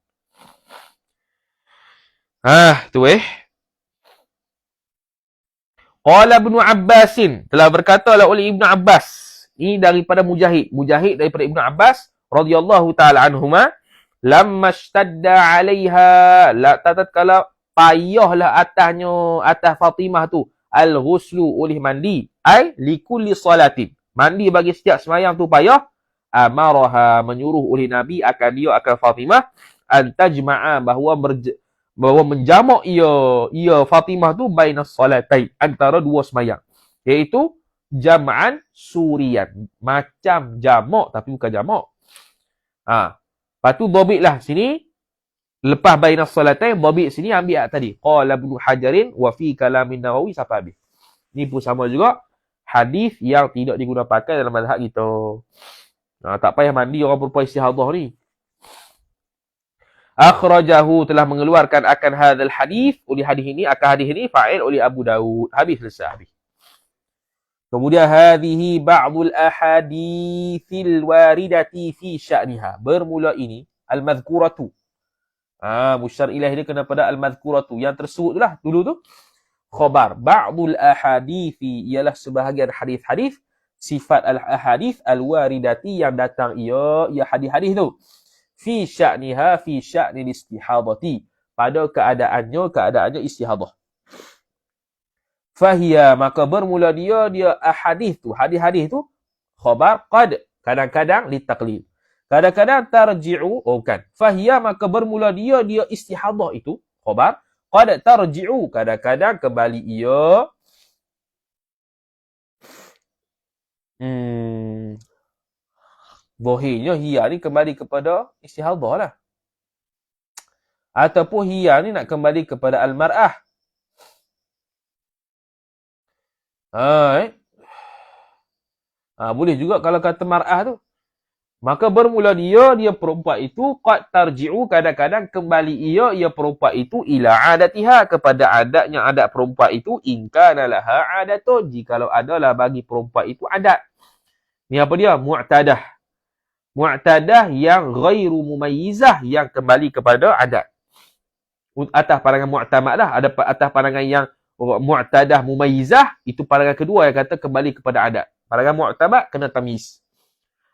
Tu Qala Ibnu Abbasin, telah berkatalah oleh Ibnu Abbas. Ini daripada Mujahid. Mujahid daripada Ibnu Abbas radhiyallahu taala anhuma, lamma ishtadda 'alaiha, tatkala payahlah atas Fatimah tu al-ghuslu, oleh mandi, ai likulli salatin, mandi bagi setiap sembahyang tu payah, amaraha, menyuruh oleh Nabi akan Fatimah, an tajma'a, bahawa menjamak ia Fatimah tu bainas salatain, antara dua sembahyang, iaitu jam'an surian, macam jamak tapi bukan jamak. Lepas tu dhabitlah sini, lepas bainas salatain, dhabit sini ambil tadi qala Ibnu Hajarin wa fi kalamin Nawawi sampai habis. Ni pun sama juga hadis yang tidak digunakan pakai dalam mazhab kita. Tak payah mandi orang perempuan istihadah ni. Akhrajahu, telah mengeluarkan akan hadzal hadis, oleh hadis ini, akan hadis ini fa'il oleh Abu Daud. Habis, selesai, habis. Kemudian hadhihi ba'dul ahadithil waridati fi sya'niha. Bermula ini al-madhkuratu. Musyar ilaih dia kena pada al-madhkuratu. Yang tersebut itulah dulu tu khabar. Ba'dul ahadithi ialah sebahagian hadis-hadis, sifat al-ahadith al-waridati yang datang ia hadis-hadis tu. Fi sya'niha, fi sya'nil istihadati, pada keadaannya istihadah. Fahiyya, maka bermula dia ahadith tu, hadis-hadis tu khabar qad, kadang-kadang litaqlid, kadang-kadang tarji'u, bukan. Fahiyya, maka bermula dia istihadah itu khabar qad tarji'u, kadang-kadang kembali ia zahirnya hiya ni kembali kepada istihadah lah, ataupun hiya ni nak kembali kepada al-mar'ah. Boleh juga kalau kata mar'ah tu. Maka bermula dia perempuan itu qad tarji'u, kadang-kadang kembali ia perempuan itu ila adatiha, kepada adatnya adat perempuan itu, in kana laha adatun, jikalau adalah bagi perempuan itu adat. Ni apa dia? Mu'tadah. Mu'tadah yang ghairu mumayyizah, yang kembali kepada adat. Atas pandangan mu'tamad lah, ada atas pandangan yang mu'tadah mumayyizah, itu pandangan kedua yang kata kembali kepada adat. Pandangan mu'tamad kena tamyiz.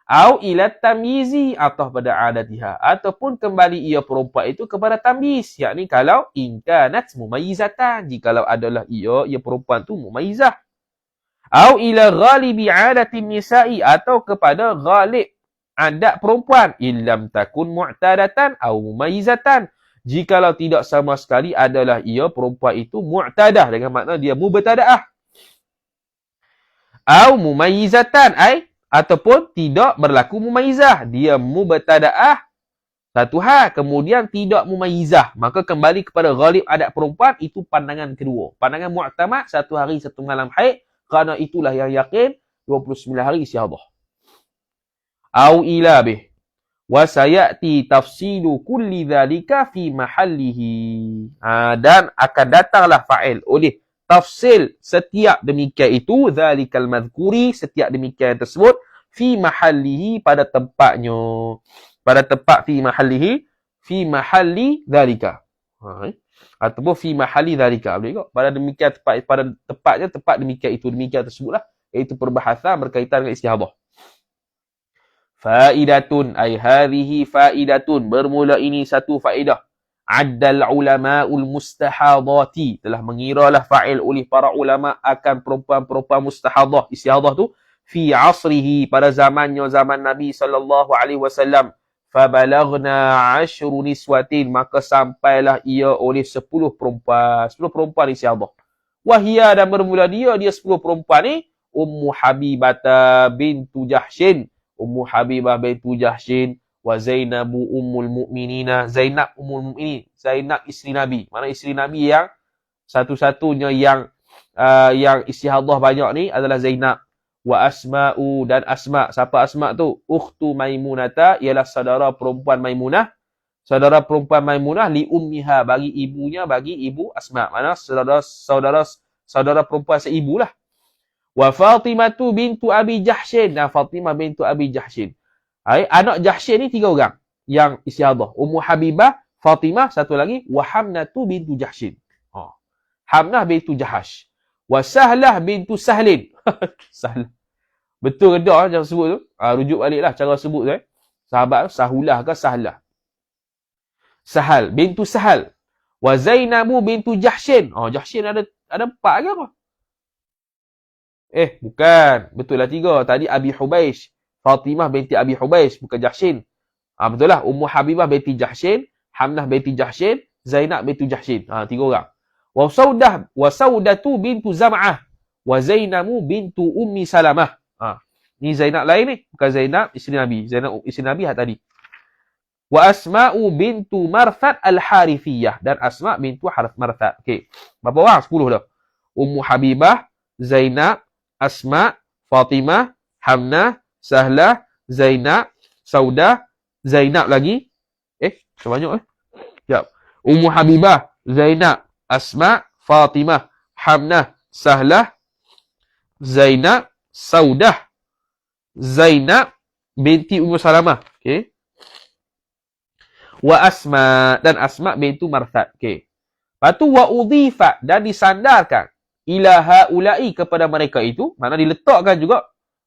Au ila tamyizi, atau pada adatiha, ataupun kembali ia perempuan itu kepada tamyiz, yakni kalau in kanat mumayyizatan, jikalau adalah ia perempuan tu mumayyizah. Au ila ghalibi adatin nisa'i, atau kepada ghalib adat perempuan, illam takun mu'tadatan au mumayyizatan, jikalau tidak sama sekali adalah ia perempuan itu mu'tadah, dengan makna dia mubtada'ah. Au mumayyizatan ataupun tidak berlaku mumayyizah. Dia mubtadaah satu hal, kemudian tidak mumayyizah. Maka kembali kepada ghalib adat perempuan, itu pandangan kedua. Pandangan mu'tamad, 1 hari 1 malam haid, kerana itulah yang yakin 29 hari istihadah. Au ila bih. Wa sayati tafsilu kulli dhalika fi mahallihi. Dan akan datanglah fa'il oleh tafsil setiap demikian itu, dhalikal madhkuri, setiap demikian tersebut, fi mahallihi, pada tempatnya. Pada tempat fi mahallihi, fi mahalli dhalika. Ataupun fi mahalli dhalika. Boleh tak? Pada demikian tempat, pada tempatnya, tempat demikian itu, demikian tersebutlah, iaitu perbahasan berkaitan dengan istihadah. Faidatun, ay hadhihi faidatun, bermula ini satu faedah. Addal ulama'ul mustahadati, telah mengiralah fa'il oleh para ulama akan perempuan-perempuan mustahadah, istihadah tu, fi asrihi, pada zamannya, zaman Nabi sallallahu alaihi wasallam. Fabalaghna 10 niswatin, maka sampailah ia oleh 10 perempuan. 10 perempuan istihadah. Wahia, dan bermula dia 10 perempuan ni, Ummu Habibah bintu Jahshin, Ummu Habibah bintu Jahshin, wa Zainabu ummul mu'minina, Zainab ummul mu'minin, Zainab isteri Nabi. Mana isteri Nabi yang satu-satunya yang istihadah banyak ni adalah Zainab. Wa Asma'u, dan Asma'. Siapa Asma' tu? Ukhtu Maimunata, ialah saudara perempuan Maimunah. Saudara perempuan Maimunah li ummiha, bagi ibunya, bagi ibu Asma'. Mana saudara perempuan seibu lah. Wa Fatimatu bintu Abi Jahshin, dan Fatimah bintu Abi Jahshin. Anak Jahshin ni 3 orang yang istihadah. Ummu Habibah, Fatimah, satu lagi, wa Hamnatu bintu Jahshin. Hamnah bintu Jahash. Wa Sahlah bintu Sahlin. Sahlah. Betul ke tak cara sebut tu? Rujuk baliklah cara sebut tu. Sahabat Sahulah ke Sahlah? Sahal bintu Sahal. Wa Zainabu bintu Jahshin. Jahshin ada 4 ke apa? Bukan. Betul lah 3. Tadi Abi Hubaish. Fatimah binti Abi Hubaish, bukan Jahshin. Betul lah. Ummu Habibah binti Jahshin, Hamnah binti Jahshin, Zainab binti Jahshin. 3 orang. Wa Saudatu bintu Zam'ah, wa Zainabu bintu Ummi Salamah. Ni Zainab lain ni, bukan Zainab isteri Nabi. Zainab isteri Nabi tadi. Wa Asma'u bintu Marthad al-Harithiyah, dan Asma' bintu Marthad. Okey. Berapa orang? 10 dah. Ummu Habibah, Zainab, Asma', Fatimah, Hamnah, Sahlah, Zainab, Saudah, Zainab lagi. Sebanyak Sekejap. Ummu Habibah, Zainab, Asma', Fatimah, Hamnah, Sahlah, Zainab, Saudah, Zainab binti Ummu Salamah. Okey. Wa Asma', dan Asma' bintu Marthad. Okey. Lepas tu wa udhifa, dan disandarkan ila haula'i, kepada mereka itu, makna diletakkan juga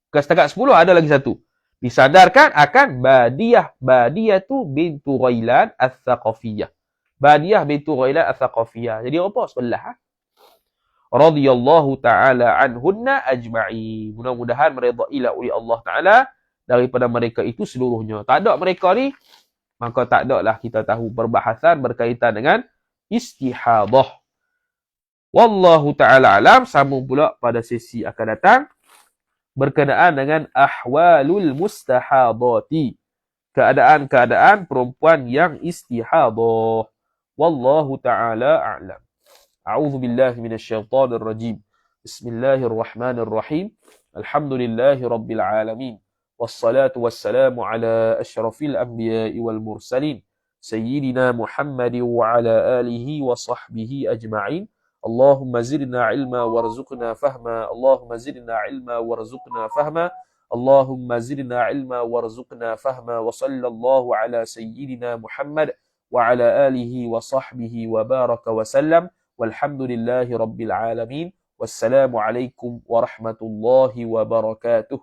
ke setakat 10, ada lagi satu. Disandarkan akan Badiyah tu bintu Ghailan Al-Thaqafiyah. Badiyah bintu Ghailan Al-Thaqafiyah. Jadi apa? Sebelah. Radiyallahu ta'ala anhunna ajma'i. Mudah-mudahan meredailah oleh Allah Ta'ala daripada mereka itu seluruhnya. Tak ada mereka ni, maka tak ada lah kita tahu perbahasan berkaitan dengan istihadah. Wallahu ta'ala alam. Sambung pula pada sesi akan datang berkenaan dengan ahwalul mustahadati, keadaan-keadaan perempuan yang istihadah. Wallahu ta'ala a'lam. A'udzu billahi minasyaitonir rajim. Bismillahirrahmanirrahim. Alhamdulillahi rabbil alamin. Wassalatu wassalamu ala asyrafil anbiya'i wal mursalin. Sayyidina Muhammadin wa ala alihi wa sahbihi ajma'in. Allahumma zidna ilma warzuqna fahma. Allahumma zidna ilma warzuqna fahma. Allahumma zidna ilma warzuqna fahma. Wa sallallahu ala sayyidina Muhammad wa ala alihi wa sahbihi wa baraka wa sallam. Walhamdulillahi rabbil alamin. Wassalamu alaikum warahmatullahi wabarakatuh.